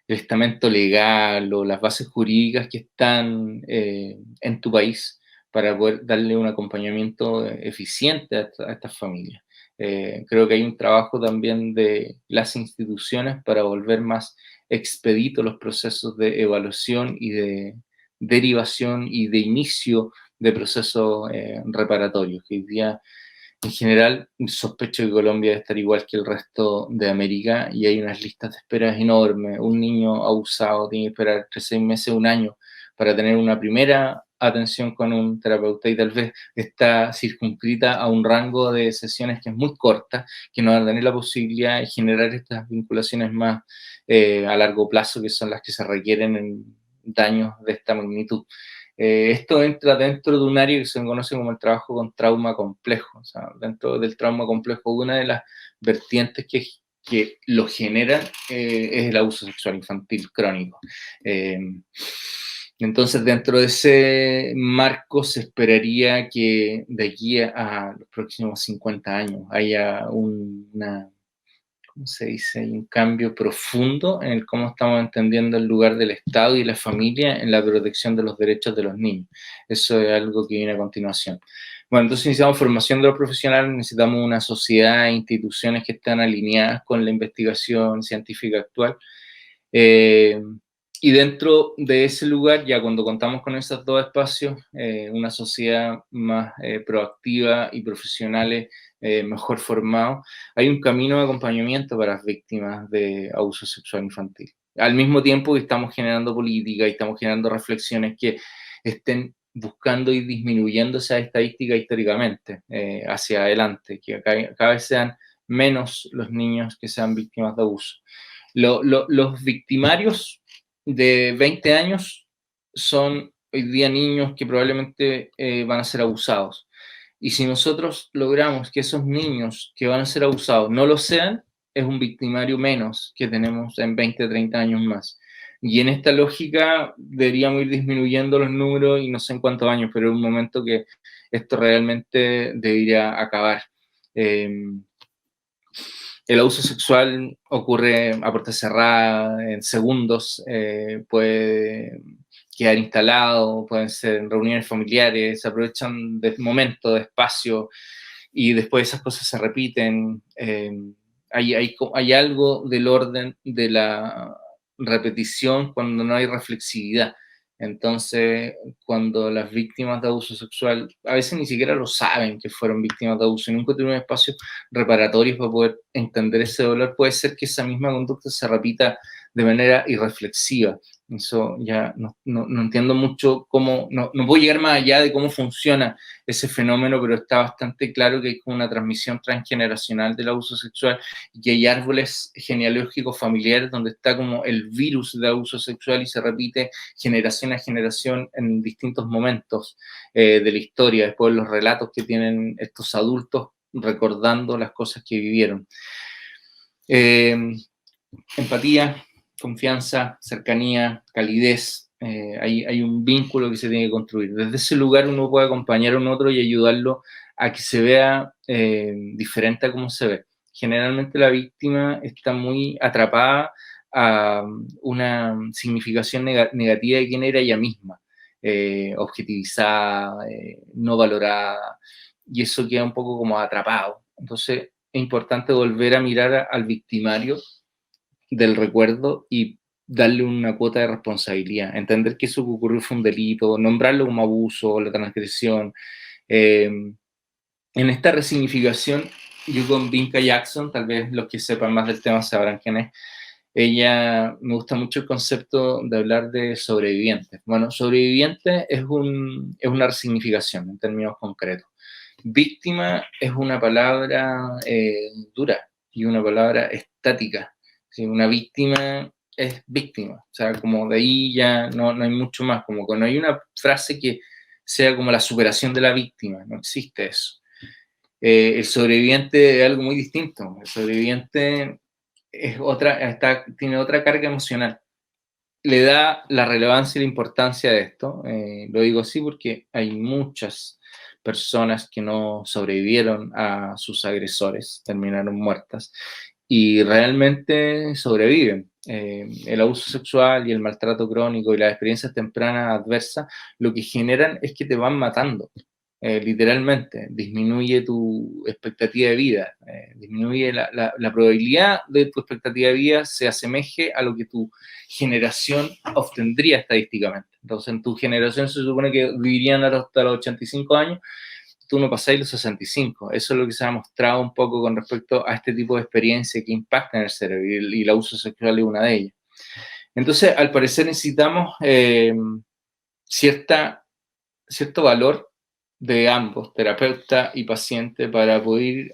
B: estamento legal o las bases jurídicas que están en tu país para poder darle un acompañamiento eficiente a estas familias. Creo que hay un trabajo también de las instituciones para volver más expedito los procesos de evaluación y de derivación y de inicio de procesos reparatorios, que hoy día en general sospecho que Colombia debe estar igual que el resto de América y hay unas listas de espera enormes. Un niño abusado tiene que esperar entre 6 meses, un año para tener una primera atención con un terapeuta y tal vez está circunscrita a un rango de sesiones que es muy corta, que no va a tener la posibilidad de generar estas vinculaciones más a largo plazo, que son las que se requieren en daños de esta magnitud. Esto entra dentro de un área que se conoce como el trabajo con trauma complejo. O sea, dentro del trauma complejo, una de las vertientes que lo generan es el abuso sexual infantil crónico. Eh, entonces, dentro de ese marco se esperaría que de aquí a los próximos 50 años haya una, ¿cómo se dice? Hay un cambio profundo en el cómo estamos entendiendo el lugar del Estado y la familia en la protección de los derechos de los niños. Eso es algo que viene a continuación. Bueno, entonces necesitamos formación de los profesionales, necesitamos una sociedad e instituciones que están alineadas con la investigación científica actual. Eh, y dentro de ese lugar, ya cuando contamos con esos dos espacios, una sociedad más proactiva y profesionales mejor formados, hay un camino de acompañamiento para las víctimas de abuso sexual infantil. Al mismo tiempo que estamos generando política y estamos generando reflexiones que estén buscando y disminuyendo esa estadística históricamente hacia adelante, que cada vez sean menos los niños que sean víctimas de abuso. Los victimarios de 20 años son hoy día niños que probablemente van a ser abusados. Y si nosotros logramos que esos niños que van a ser abusados no lo sean, es un victimario menos que tenemos en 20, 30 años más. Y en esta lógica deberíamos ir disminuyendo los números y no sé en cuántos años, pero es un momento que esto realmente debería acabar. El abuso sexual ocurre a puerta cerrada, en segundos, puede quedar instalado, pueden ser reuniones familiares, se aprovechan de momentos, de espacio, y después esas cosas se repiten. Hay algo del orden de la repetición cuando no hay reflexividad. Entonces, cuando las víctimas de abuso sexual a veces ni siquiera lo saben que fueron víctimas de abuso y nunca tienen un espacio reparatorios para poder entender ese dolor, puede ser que esa misma conducta se repita de manera irreflexiva. Eso ya no entiendo mucho cómo, no puedo llegar más allá de cómo funciona ese fenómeno, pero está bastante claro que hay como una transmisión transgeneracional del abuso sexual y que hay árboles genealógicos familiares donde está como el virus de abuso sexual y se repite generación a generación en distintos momentos de la historia, después los relatos que tienen estos adultos recordando las cosas que vivieron. Empatía, confianza, cercanía, calidez, hay un vínculo que se tiene que construir. Desde ese lugar uno puede acompañar a un otro y ayudarlo a que se vea diferente a cómo se ve. Generalmente la víctima está muy atrapada a una significación negativa de quién era ella misma, objetivizada, no valorada, y eso queda un poco como atrapado. Entonces es importante volver a mirar al victimario del recuerdo y darle una cuota de responsabilidad, entender que eso que ocurrió fue un delito, nombrarlo como abuso, la transgresión. En esta resignificación, yo con Vinca Jackson, tal vez los que sepan más del tema sabrán quién es, ella, me gusta mucho el concepto de hablar de sobrevivientes. Bueno, sobreviviente es una resignificación en términos concretos. Víctima es una palabra dura y una palabra estática. ¿Sí? Una víctima es víctima. O sea, como de ahí ya no hay mucho más, como que no hay una frase que sea como la superación de la víctima, no existe eso. El sobreviviente es algo muy distinto. El sobreviviente tiene otra carga emocional. Le da la relevancia y la importancia de esto. Lo digo así porque hay muchas personas que no sobrevivieron a sus agresores, terminaron muertas y realmente sobreviven. El abuso sexual y el maltrato crónico y las experiencias tempranas adversas lo que generan es que te van matando. Literalmente, disminuye tu expectativa de vida, disminuye la probabilidad de tu expectativa de vida se asemeje a lo que tu generación obtendría estadísticamente. Entonces, en tu generación se supone que vivirían hasta los 85 años, tú no pasáis los 65. Eso es lo que se ha mostrado un poco con respecto a este tipo de experiencia que impacta en el cerebro y el abuso sexual es una de ellas. Entonces, al parecer necesitamos cierto valor de ambos, terapeuta y paciente, para poder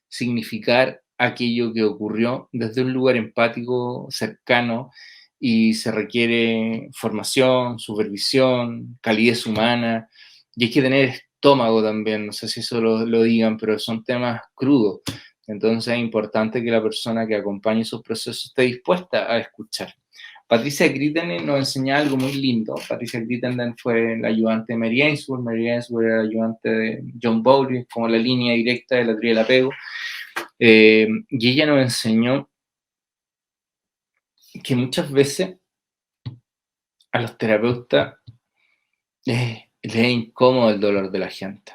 B: resignificar aquello que ocurrió desde un lugar empático, cercano, y se requiere formación, supervisión, calidez humana, y hay que tener estómago también, no sé si eso lo digan, pero son temas crudos. Entonces es importante que la persona que acompañe esos procesos esté dispuesta a escuchar. Patricia Crittenden nos enseña algo muy lindo. Patricia Crittenden fue la ayudante de Mary Ainsworth. Mary Ainsworth era la ayudante de John Bowlby, como la línea directa de la teoría del apego. Y ella nos enseñó que muchas veces a los terapeutas les es incómodo el dolor de la gente.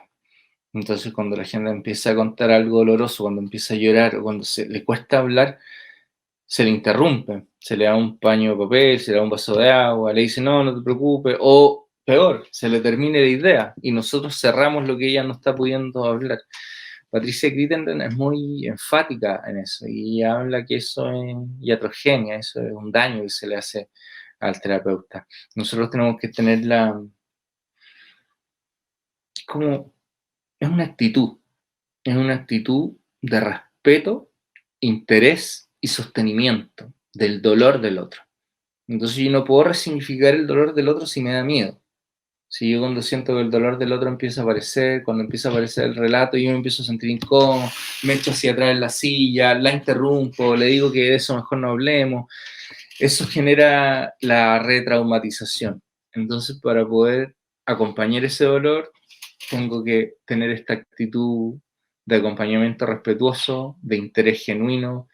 B: Entonces, cuando la gente empieza a contar algo doloroso, cuando empieza a llorar o cuando le cuesta hablar, se le interrumpe, se le da un paño de papel, se le da un vaso de agua, le dice no, no te preocupes, o peor, se le termine la idea y nosotros cerramos lo que ella no está pudiendo hablar. Patricia Crittenden es muy enfática en eso y habla que eso es iatrogenia, eso es un daño que se le hace al terapeuta. Nosotros tenemos que tener como, es una actitud de respeto, interés y sostenimiento del dolor del otro. Entonces yo no puedo resignificar el dolor del otro si me da miedo. Si yo cuando siento que el dolor del otro empieza a aparecer, cuando empieza a aparecer el relato, yo me empiezo a sentir incómodo, me echo hacia atrás en la silla, la interrumpo, le digo que de eso mejor no hablemos. Eso genera la retraumatización. Entonces, para poder acompañar ese dolor, tengo que tener esta actitud de acompañamiento respetuoso, de interés genuino,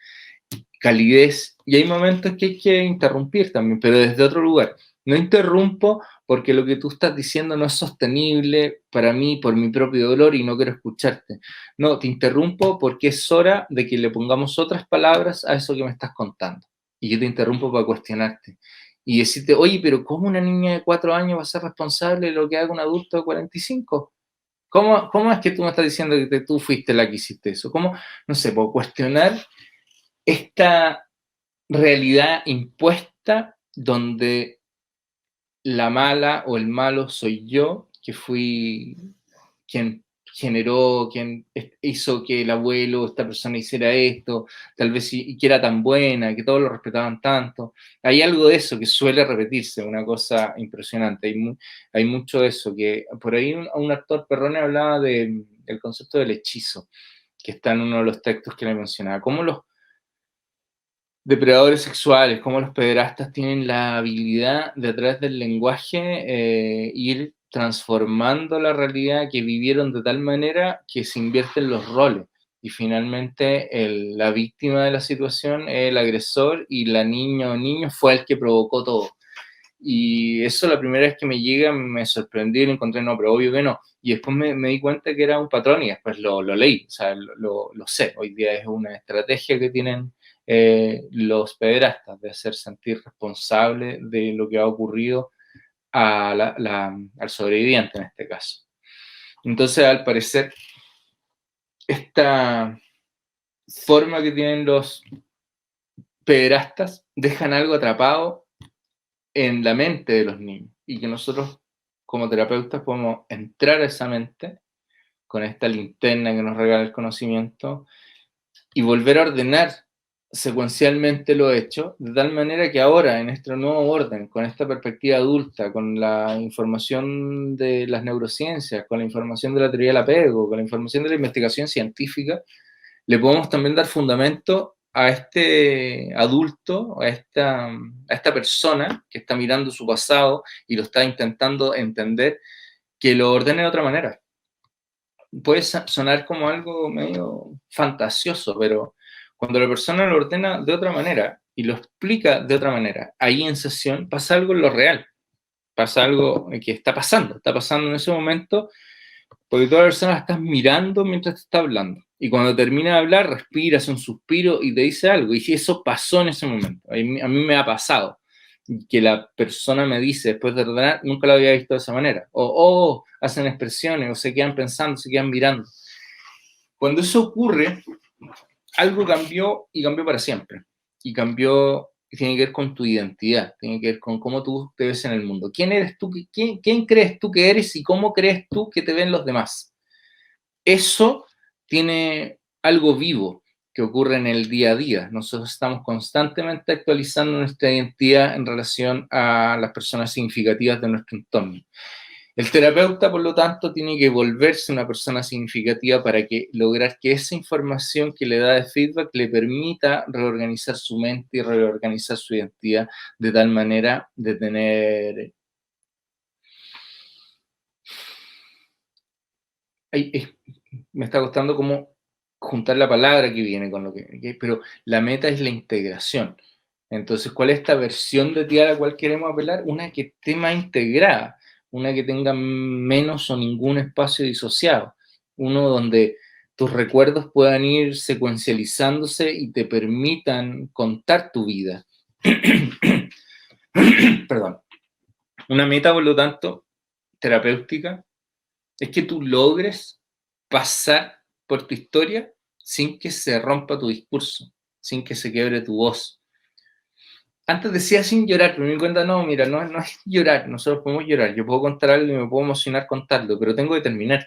B: calidez, y hay momentos que hay que interrumpir también, pero desde otro lugar. No interrumpo porque lo que tú estás diciendo no es sostenible para mí, por mi propio dolor y no quiero escucharte. No, te interrumpo porque es hora de que le pongamos otras palabras a eso que me estás contando. Y yo te interrumpo para cuestionarte. Y decirte, oye, pero ¿cómo una niña de 4 años va a ser responsable de lo que haga un adulto de 45? ¿Cómo es que tú me estás diciendo que tú fuiste la que hiciste eso? ¿Cómo? No sé, puedo cuestionar esta realidad impuesta donde la mala o el malo soy yo, que fui quien generó, quien hizo que el abuelo, esta persona hiciera esto, tal vez y que era tan buena, que todos lo respetaban tanto. Hay algo de eso que suele repetirse, una cosa impresionante. Hay mucho de eso, que por ahí un actor Perrone hablaba del concepto del hechizo, que está en uno de los textos que le mencionaba. Cómo los depredadores sexuales, como los pederastas tienen la habilidad de a través del lenguaje ir transformando la realidad que vivieron de tal manera que se invierten los roles. Y finalmente la víctima de la situación es el agresor y la niña o niño fue el que provocó todo. Y eso la primera vez que me llega me sorprendió y lo encontré, no, pero obvio que no. Y después me di cuenta que era un patrón y después lo leí, o sea, lo sé. Hoy día es una estrategia que tienen los pederastas de hacer sentir responsable de lo que ha ocurrido al sobreviviente en este caso. Entonces, al parecer, esta forma que tienen los pederastas dejan algo atrapado en la mente de los niños y que nosotros como terapeutas podemos entrar a esa mente con esta linterna que nos regala el conocimiento y volver a ordenar secuencialmente lo he hecho, de tal manera que ahora, en este nuevo orden, con esta perspectiva adulta, con la información de las neurociencias, con la información de la teoría del apego, con la información de la investigación científica, le podemos también dar fundamento a este adulto, a esta persona que está mirando su pasado y lo está intentando entender, que lo ordene de otra manera. Puede sonar como algo medio fantasioso, pero cuando la persona lo ordena de otra manera y lo explica de otra manera, ahí en sesión pasa algo en lo real, pasa algo que está pasando en ese momento, porque toda la persona la estás mirando mientras te está hablando. Y cuando termina de hablar, respira, hace un suspiro y te dice algo. Y si eso pasó en ese momento, a mí me ha pasado que la persona me dice después de ordenar, nunca lo había visto de esa manera. O hacen expresiones, o se quedan pensando, se quedan mirando. Cuando eso ocurre, algo cambió y cambió para siempre. Y cambió, tiene que ver con tu identidad, tiene que ver con cómo tú te ves en el mundo. ¿Quién eres tú? ¿Quién crees tú que eres y cómo crees tú que te ven los demás? Eso tiene algo vivo que ocurre en el día a día. Nosotros estamos constantemente actualizando nuestra identidad en relación a las personas significativas de nuestro entorno. El terapeuta, por lo tanto, tiene que volverse una persona significativa para lograr que esa información que le da de feedback le permita reorganizar su mente y reorganizar su identidad de tal manera de tener... me está costando como juntar la palabra que viene con lo que... Pero la meta es la integración. Entonces, ¿cuál es esta versión de ti a la cual queremos apelar? Una que esté más integrada, una que tenga menos o ningún espacio disociado, uno donde tus recuerdos puedan ir secuencializándose y te permitan contar tu vida. Perdón. Una meta, por lo tanto, terapéutica, es que tú logres pasar por tu historia sin que se rompa tu discurso, sin que se quiebre tu voz. Antes decía sin llorar, pero me di cuenta, no, mira, no es llorar, nosotros podemos llorar, yo puedo contar algo y me puedo emocionar contarlo, pero tengo que terminar.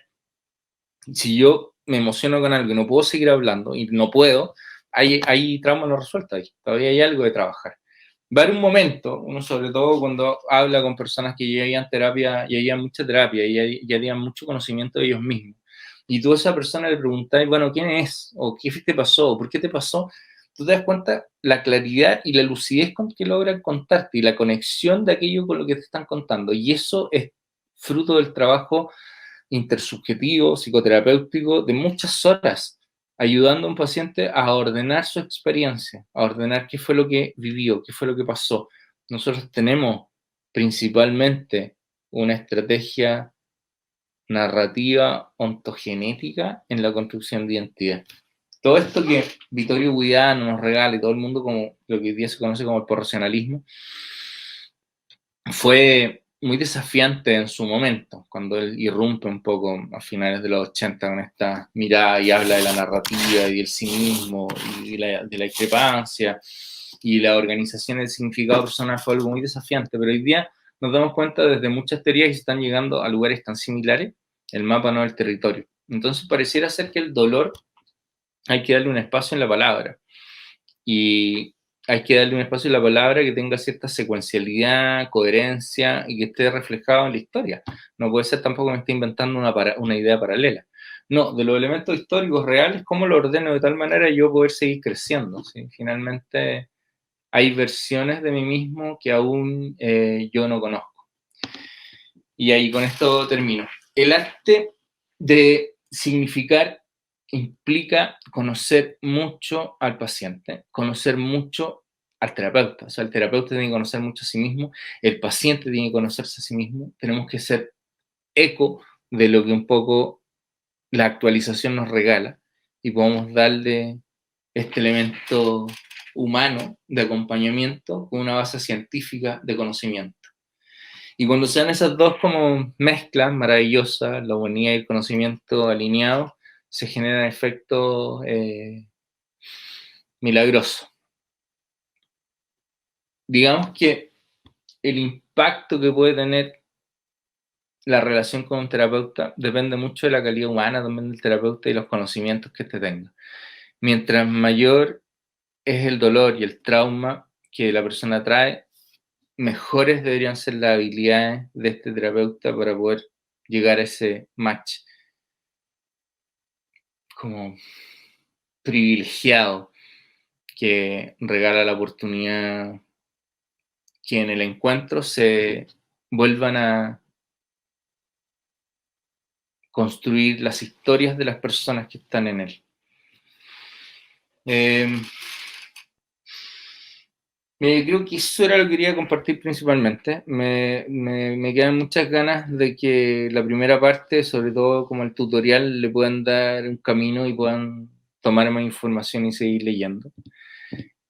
B: Si yo me emociono con algo y no puedo seguir hablando, y no puedo, hay trauma no resuelto ahí, todavía hay algo de trabajar. Va a haber un momento, uno sobre todo cuando habla con personas que ya hayan terapia, ya hayan mucha terapia, y ya hayan mucho conocimiento de ellos mismos, y tú a esa persona le preguntas, bueno, ¿quién es? ¿O qué te pasó? ¿O por qué te pasó? Tú te das cuenta la claridad y la lucidez con que logran contarte y la conexión de aquello con lo que te están contando. Y eso es fruto del trabajo intersubjetivo, psicoterapéutico, de muchas horas, ayudando a un paciente a ordenar su experiencia, a ordenar qué fue lo que vivió, qué fue lo que pasó. Nosotros tenemos principalmente una estrategia narrativa ontogenética en la construcción de identidad. Todo esto que Vittorio Buidano nos regala y todo el mundo, como lo que hoy día se conoce como el porracionalismo, fue muy desafiante en su momento, cuando él irrumpe un poco a finales de los 80 con esta mirada y habla de la narrativa y del cinismo y de la discrepancia y la organización del significado personal. Fue algo muy desafiante, pero hoy día nos damos cuenta desde muchas teorías que se están llegando a lugares tan similares, el mapa no el territorio. Entonces pareciera ser que el dolor hay que darle un espacio en la palabra. Y hay que darle un espacio a la palabra que tenga cierta secuencialidad, coherencia y que esté reflejado en la historia. No puede ser tampoco que me esté inventando una idea paralela. No, de los elementos históricos reales, ¿cómo lo ordeno de tal manera yo poder seguir creciendo? ¿Sí? Finalmente, hay versiones de mí mismo que aún yo no conozco. Y ahí con esto termino. El arte de significar implica conocer mucho al paciente, conocer mucho al terapeuta. O sea, el terapeuta tiene que conocer mucho a sí mismo, el paciente tiene que conocerse a sí mismo. Tenemos que ser eco de lo que un poco la actualización nos regala y podemos darle este elemento humano de acompañamiento con una base científica de conocimiento. Y cuando sean esas dos como mezclas maravillosas, la humanidad y el conocimiento alineados, se generan efectos milagrosos. Digamos que el impacto que puede tener la relación con un terapeuta depende mucho de la calidad humana también del terapeuta y los conocimientos que éste tenga. Mientras mayor es el dolor y el trauma que la persona trae, mejores deberían ser las habilidades de este terapeuta para poder llegar a ese match como privilegiado que regala la oportunidad que en el encuentro se vuelvan a construir las historias de las personas que están en él. Creo que eso era lo que quería compartir principalmente. Me quedan muchas ganas de que la primera parte, sobre todo como el tutorial, le puedan dar un camino y puedan tomar más información y seguir leyendo.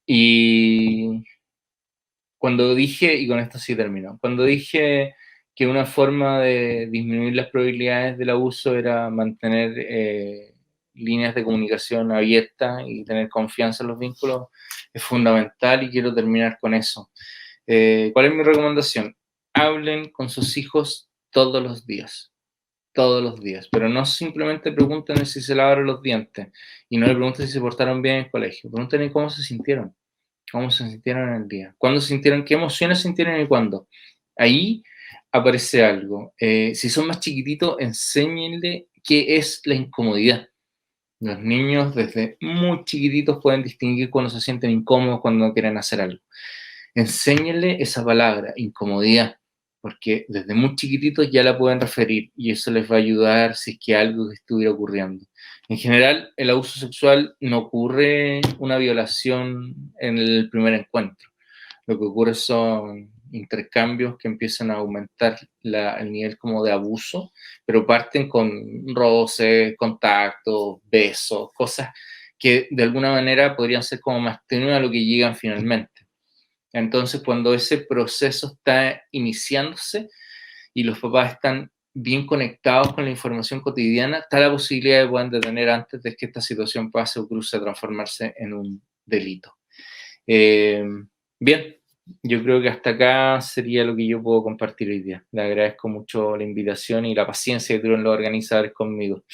B: Y cuando dije, y con esto sí termino, cuando dije que una forma de disminuir las probabilidades del abuso era mantener líneas de comunicación abiertas y tener confianza en los vínculos, es fundamental y quiero terminar con eso. ¿Cuál es mi recomendación? Hablen con sus hijos todos los días, pero no simplemente pregunten si se lavaron los dientes y no le pregunten si se portaron bien en el colegio, pregúntenle cómo se sintieron en el día, cuándo sintieron, qué emociones sintieron y cuándo. Ahí aparece algo. Si son más chiquititos, enséñenle qué es la incomodidad. Los niños desde muy chiquititos pueden distinguir cuando se sienten incómodos, cuando no quieren hacer algo. Enséñenle esa palabra, incomodidad, porque desde muy chiquititos ya la pueden referir y eso les va a ayudar si es que algo estuviera ocurriendo. En general, el abuso sexual no ocurre una violación en el primer encuentro. Lo que ocurre son intercambios que empiezan a aumentar el nivel como de abuso, pero parten con roces, contactos, besos, cosas que de alguna manera podrían ser como más tenues a lo que llegan finalmente. Entonces, cuando ese proceso está iniciándose y los papás están bien conectados con la información cotidiana, está la posibilidad de poder detener antes de que esta situación pase o cruce a transformarse en un delito. Bien, yo creo que hasta acá sería lo que yo puedo compartir hoy día. Le agradezco mucho la invitación y la paciencia que tuvieron los organizadores conmigo.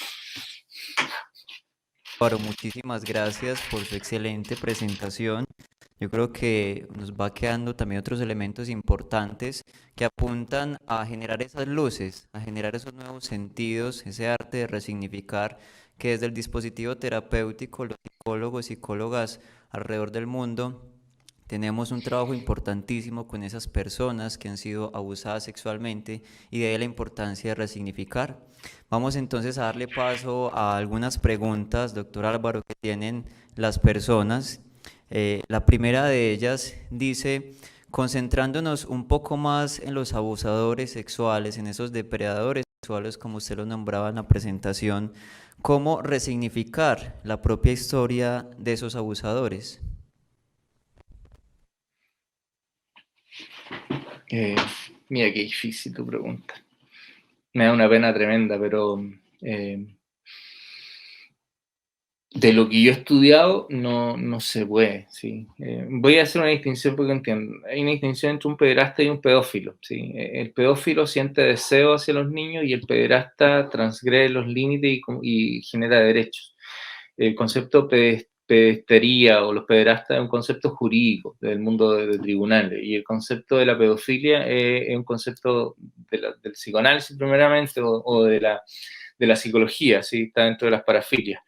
A: Álvaro, muchísimas gracias por su excelente presentación. Yo creo que nos va quedando también otros elementos importantes que apuntan a generar esas luces, a generar esos nuevos sentidos, ese arte de resignificar que desde el dispositivo terapéutico, los psicólogos, psicólogas alrededor del mundo, tenemos un trabajo importantísimo con esas personas que han sido abusadas sexualmente y de ahí la importancia de resignificar. Vamos entonces a darle paso a algunas preguntas, doctor Álvaro, que tienen las personas. La primera de ellas dice, concentrándonos un poco más en los abusadores sexuales, en esos depredadores sexuales, como usted lo nombraba en la presentación, ¿cómo resignificar la propia historia de esos abusadores?
B: Eh, Mira qué difícil tu pregunta. Me da una pena tremenda, pero de lo que yo he estudiado no se puede, ¿sí? Voy a hacer una distinción porque entiendo. Hay una distinción entre un pederasta y un pedófilo, ¿sí? El pedófilo siente deseo hacia los niños y el pederasta transgrede los límites y genera derechos. El concepto pedestería o los pederastas es un concepto jurídico del mundo de tribunales y el concepto de la pedofilia es un concepto del psicoanálisis primeramente o de la psicología, ¿sí? Está dentro de las parafilias.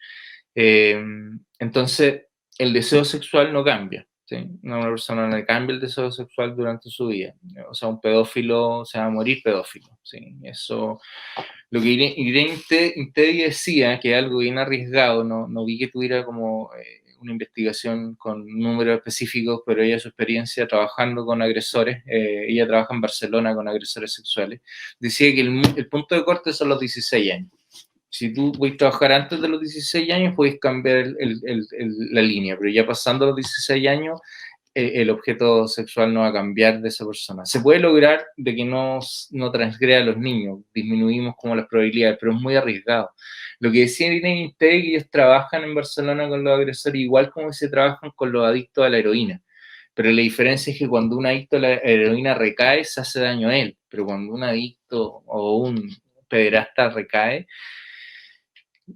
B: Entonces, el deseo sexual no cambia, ¿sí? No, una persona no le cambia el deseo sexual durante su vida. O sea, un pedófilo se va a morir pedófilo, ¿sí? Eso, lo que Irene Teddy decía, que es algo bien arriesgado, no vi que tuviera como una investigación con números específicos, pero ella su experiencia trabajando con agresores, ella trabaja en Barcelona con agresores sexuales, decía que el punto de corte son los 16 años. Si tú puedes trabajar antes de los 16 años, puedes cambiar la línea, pero ya pasando los 16 años, el objeto sexual no va a cambiar de esa persona. Se puede lograr de que no transgreda a los niños, disminuimos como las probabilidades, pero es muy arriesgado. Lo que decía Irene Integ, que ellos trabajan en Barcelona con los agresores, igual como se trabajan con los adictos a la heroína. Pero la diferencia es que cuando un adicto a la heroína recae, se hace daño a él. Pero cuando un adicto o un pederasta recae,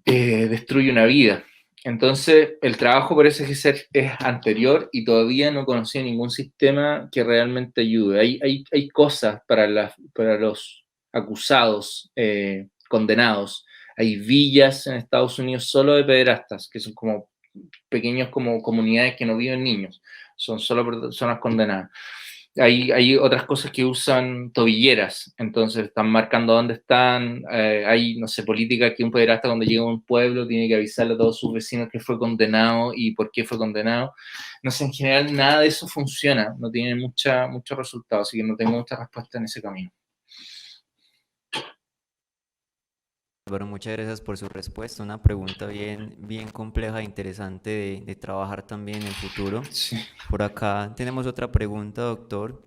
B: destruye una vida. Entonces, el trabajo parece que es anterior y todavía no conocí ningún sistema que realmente ayude. Hay cosas para los acusados, condenados. Hay villas en Estados Unidos solo de pederastas, que son como pequeños como comunidades que no viven niños, son solo personas condenadas. Hay otras cosas que usan tobilleras, entonces están marcando dónde están. Hay, no sé, política que un pederasta cuando llega a un pueblo tiene que avisarle a todos sus vecinos que fue condenado y por qué fue condenado. No sé, en general nada de eso funciona, no tiene mucho resultado, así que no tengo mucha respuesta en ese camino.
A: Álvaro, muchas gracias por su respuesta. Una pregunta bien compleja e interesante de trabajar también en el futuro.
B: Sí.
A: Por acá tenemos otra pregunta, doctor,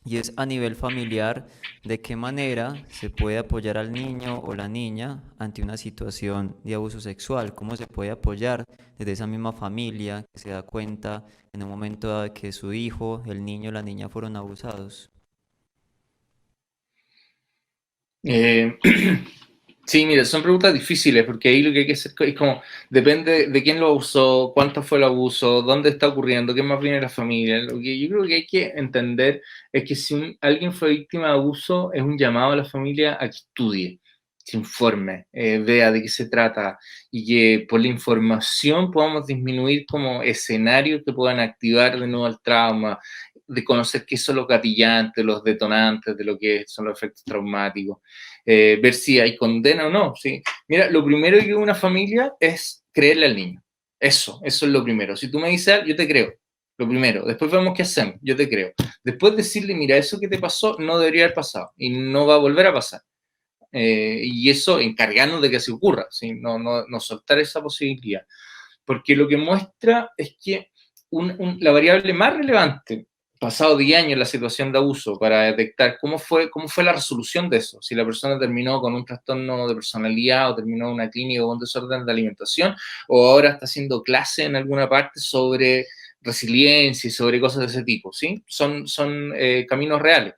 A: y es a nivel familiar, ¿de qué manera se puede apoyar al niño o la niña ante una situación de abuso sexual? ¿Cómo se puede apoyar desde esa misma familia que se da cuenta en un momento dado de que su hijo, el niño o la niña fueron abusados?
B: Eh, Sí, mira, son preguntas difíciles porque ahí lo que hay que hacer es como, depende de quién lo usó, cuánto fue el abuso, dónde está ocurriendo, qué más viene de la familia. Lo que yo creo que hay que entender es que si alguien fue víctima de abuso, es un llamado a la familia a que estudie, se informe, vea de qué se trata y que por la información podamos disminuir como escenarios que puedan activar de nuevo el trauma, de conocer qué son los gatillantes, los detonantes de lo que son los efectos traumáticos, ver si hay condena o no. ¿Sí? Mira, lo primero que una familia es creerle al niño. Eso es lo primero. Si tú me dices, yo te creo. Lo primero. Después vemos qué hacemos. Yo te creo. Después decirle, mira, eso que te pasó no debería haber pasado y no va a volver a pasar. Y eso encargarnos de que se ocurra, ¿sí? No soltar esa posibilidad. Porque lo que muestra es que la variable más relevante, pasado 10 años en la situación de abuso, para detectar cómo fue la resolución de eso, si la persona terminó con un trastorno de personalidad o terminó en una clínica con un desorden de alimentación, o ahora está haciendo clase en alguna parte sobre resiliencia y sobre cosas de ese tipo, ¿sí? Son caminos reales.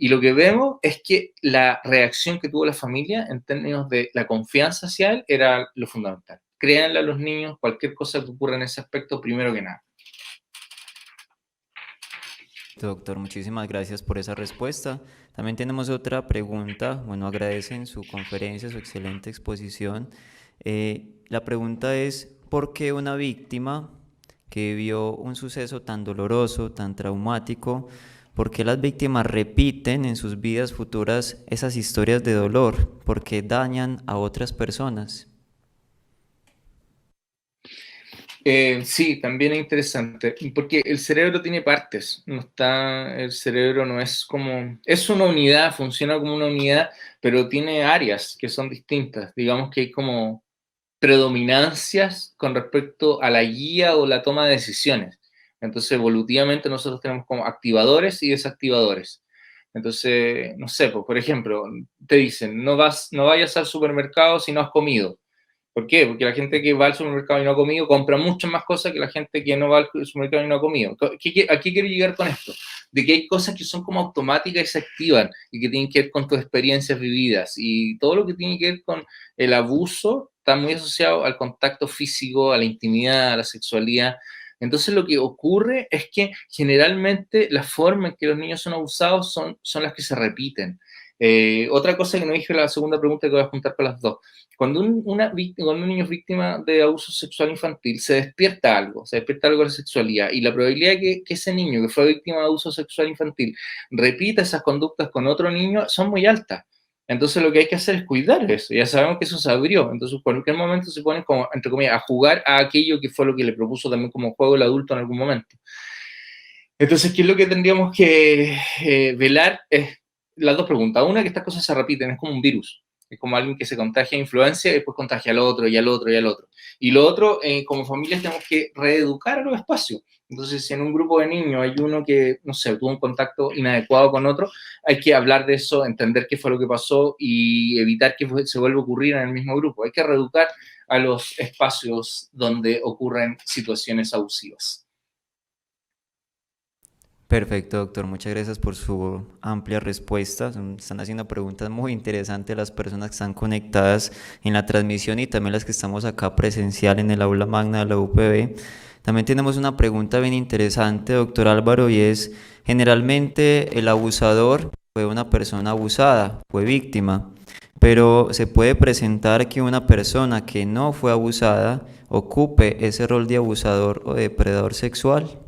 B: Y lo que vemos es que la reacción que tuvo la familia en términos de la confianza hacia él era lo fundamental. Créanle a los niños cualquier cosa que ocurra en ese aspecto primero que nada.
A: Doctor, muchísimas gracias por esa respuesta. También tenemos otra pregunta. Bueno, agradecen su conferencia, su excelente exposición. La pregunta es, ¿por qué una víctima que vio un suceso tan doloroso, tan traumático, por qué las víctimas repiten en sus vidas futuras esas historias de dolor? ¿Por qué dañan a otras personas?
B: Sí, también es interesante, porque el cerebro tiene partes, el cerebro no es como, es una unidad, funciona como una unidad, pero tiene áreas que son distintas. Digamos que hay como predominancias con respecto a la guía o la toma de decisiones. Entonces, evolutivamente nosotros tenemos como activadores y desactivadores. Entonces, no sé, pues, por ejemplo, te dicen, no vayas al supermercado si no has comido. ¿Por qué? Porque la gente que va al supermercado y no ha comido compra muchas más cosas que la gente que no va al supermercado y no ha comido. ¿A qué quiero llegar con esto? De que hay cosas que son como automáticas y se activan y que tienen que ver con tus experiencias vividas. Y todo lo que tiene que ver con el abuso está muy asociado al contacto físico, a la intimidad, a la sexualidad. Entonces lo que ocurre es que generalmente la forma en que los niños son abusados son las que se repiten. Otra cosa que no dije en la segunda pregunta que voy a juntar con las dos. Cuando un niño es víctima de abuso sexual infantil, se despierta algo de la sexualidad y la probabilidad de que ese niño que fue víctima de abuso sexual infantil repita esas conductas con otro niño son muy altas. Entonces lo que hay que hacer es cuidar eso. Ya sabemos que eso se abrió. Entonces, en cualquier momento se ponen como, entre comillas, a jugar a aquello que fue lo que le propuso también como juego el adulto en algún momento. Entonces, ¿qué es lo que tendríamos que velar? Es las dos preguntas. Una, que estas cosas se repiten, es como un virus. Es como alguien que se contagia de influencia y después contagia al otro y al otro y al otro. Y lo otro, como familias tenemos que reeducar a los espacios. Entonces, si en un grupo de niños hay uno que, no sé, tuvo un contacto inadecuado con otro, hay que hablar de eso, entender qué fue lo que pasó y evitar que se vuelva a ocurrir en el mismo grupo. Hay que reeducar a los espacios donde ocurren situaciones abusivas.
A: Perfecto, doctor. Muchas gracias por su amplia respuesta. Están haciendo preguntas muy interesantes las personas que están conectadas en la transmisión y también las que estamos acá presencial en el aula magna de la UPB. También tenemos una pregunta bien interesante, doctor Álvaro, y es, generalmente el abusador fue una persona abusada, fue víctima, pero se puede presentar que una persona que no fue abusada ocupe ese rol de abusador o depredador sexual.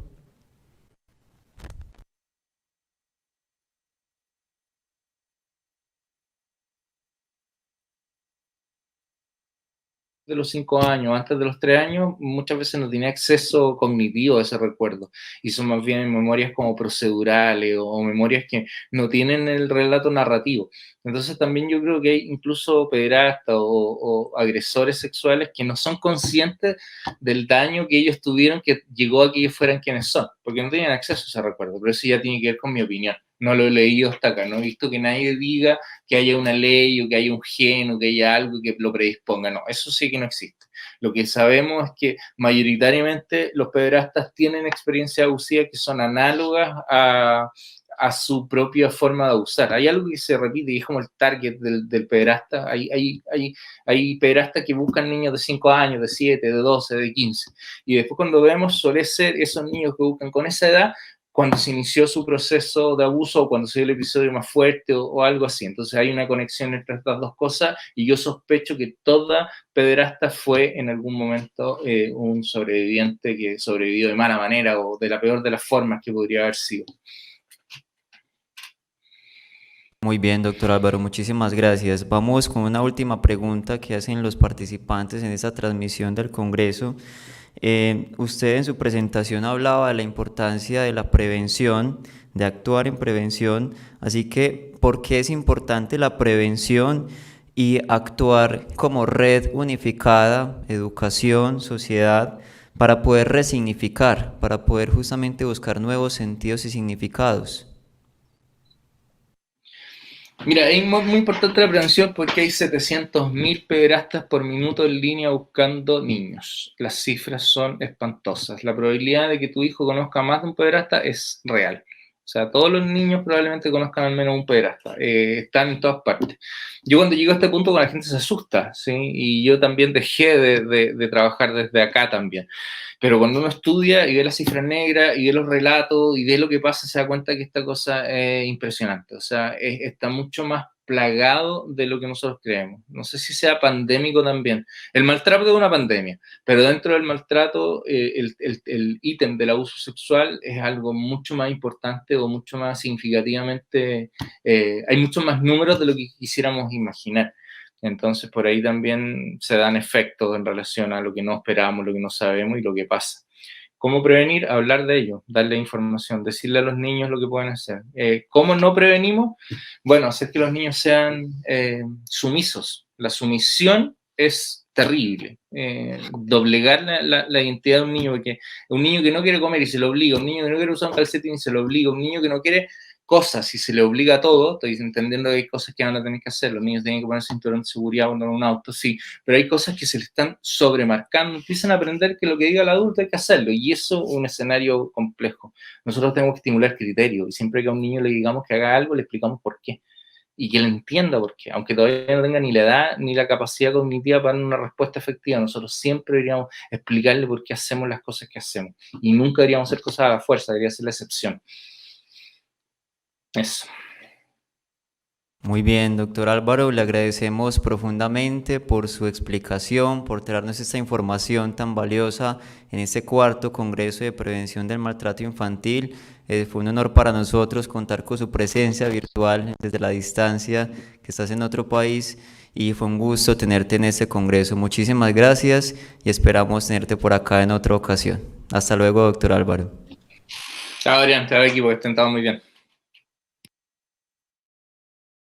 B: De los 5 años, antes de los 3 años, muchas veces no tiene acceso cognitivo a ese recuerdo y son más bien memorias como procedurales o memorias que no tienen el relato narrativo. Entonces también yo creo que hay incluso pederastas o agresores sexuales que no son conscientes del daño que ellos tuvieron que llegó a que ellos fueran quienes son, porque no tenían acceso a ese recuerdo, pero eso ya tiene que ver con mi opinión. No lo he leído hasta acá, no he visto que nadie diga que haya una ley o que haya un gen o que haya algo que lo predisponga. No, eso sí que no existe. Lo que sabemos es que mayoritariamente los pederastas tienen experiencias abusivas que son análogas a su propia forma de abusar. Hay algo que se repite y es como el target del pederasta. Hay pederastas que buscan niños de 5 años, de 7, de 12, de 15. Y después cuando vemos suele ser esos niños que buscan con esa edad cuando se inició su proceso de abuso o cuando se dio el episodio más fuerte o algo así. Entonces hay una conexión entre estas dos cosas y yo sospecho que toda pederasta fue en algún momento un sobreviviente que sobrevivió de mala manera o de la peor de las formas que podría haber sido.
A: Muy bien, doctor Álvaro, muchísimas gracias. Vamos con una última pregunta que hacen los participantes en esta transmisión del Congreso. Usted en su presentación hablaba de la importancia de la prevención, de actuar en prevención, así que ¿por qué es importante la prevención y actuar como red unificada, educación, sociedad, para poder resignificar, para poder justamente buscar nuevos sentidos y significados?
B: Mira, es muy importante la prevención porque hay 700.000 pederastas por minuto en línea buscando niños. Las cifras son espantosas. La probabilidad de que tu hijo conozca más de un pederasta es real. O sea, todos los niños probablemente conozcan al menos un pederasta. Están en todas partes. Yo cuando llego a este punto la gente se asusta, ¿sí? Y yo también dejé de trabajar desde acá también. Pero cuando uno estudia y ve las cifras negras y ve los relatos y ve lo que pasa, se da cuenta que esta cosa es impresionante. O sea, está mucho más plagado de lo que nosotros creemos. No sé si sea pandémico también. El maltrato es una pandemia, pero dentro del maltrato, el ítem del abuso sexual es algo mucho más importante o mucho más significativamente, hay muchos más números de lo que quisiéramos imaginar. Entonces, por ahí también se dan efectos en relación a lo que no esperamos, lo que no sabemos y lo que pasa. ¿Cómo prevenir? Hablar de ello, darle información, decirle a los niños lo que pueden hacer. ¿Cómo no prevenimos? Bueno, hacer que los niños sean sumisos. La sumisión es terrible. Doblegar la identidad de un niño, porque un niño que no quiere comer y se lo obliga, un niño que no quiere usar un calcetín y se lo obliga, un niño que no quiere cosas y se le obliga a todo, estoy entendiendo que hay cosas que van a tener que hacer, los niños tienen que poner cinturón de seguridad cuando en un auto, sí, pero hay cosas que se le están sobremarcando, empiezan a aprender que lo que diga el adulto hay que hacerlo, y eso es un escenario complejo. Nosotros tenemos que estimular criterio, y siempre que a un niño le digamos que haga algo, le explicamos por qué, y que él entienda por qué, aunque todavía no tenga ni la edad ni la capacidad cognitiva para dar una respuesta efectiva, nosotros siempre deberíamos explicarle por qué hacemos las cosas que hacemos, y nunca deberíamos hacer cosas a la fuerza, debería ser la excepción. Eso.
A: Muy bien, doctor Álvaro, le agradecemos profundamente por su explicación, por traernos esta información tan valiosa en este cuarto Congreso de Prevención del Maltrato Infantil. Fue un honor para nosotros contar con su presencia virtual desde la distancia, que estás en otro país, y fue un gusto tenerte en este Congreso. Muchísimas gracias y esperamos tenerte por acá en otra ocasión. Hasta luego, doctor Álvaro.
B: Chao, Adrián, te equipo, que estén todos muy bien.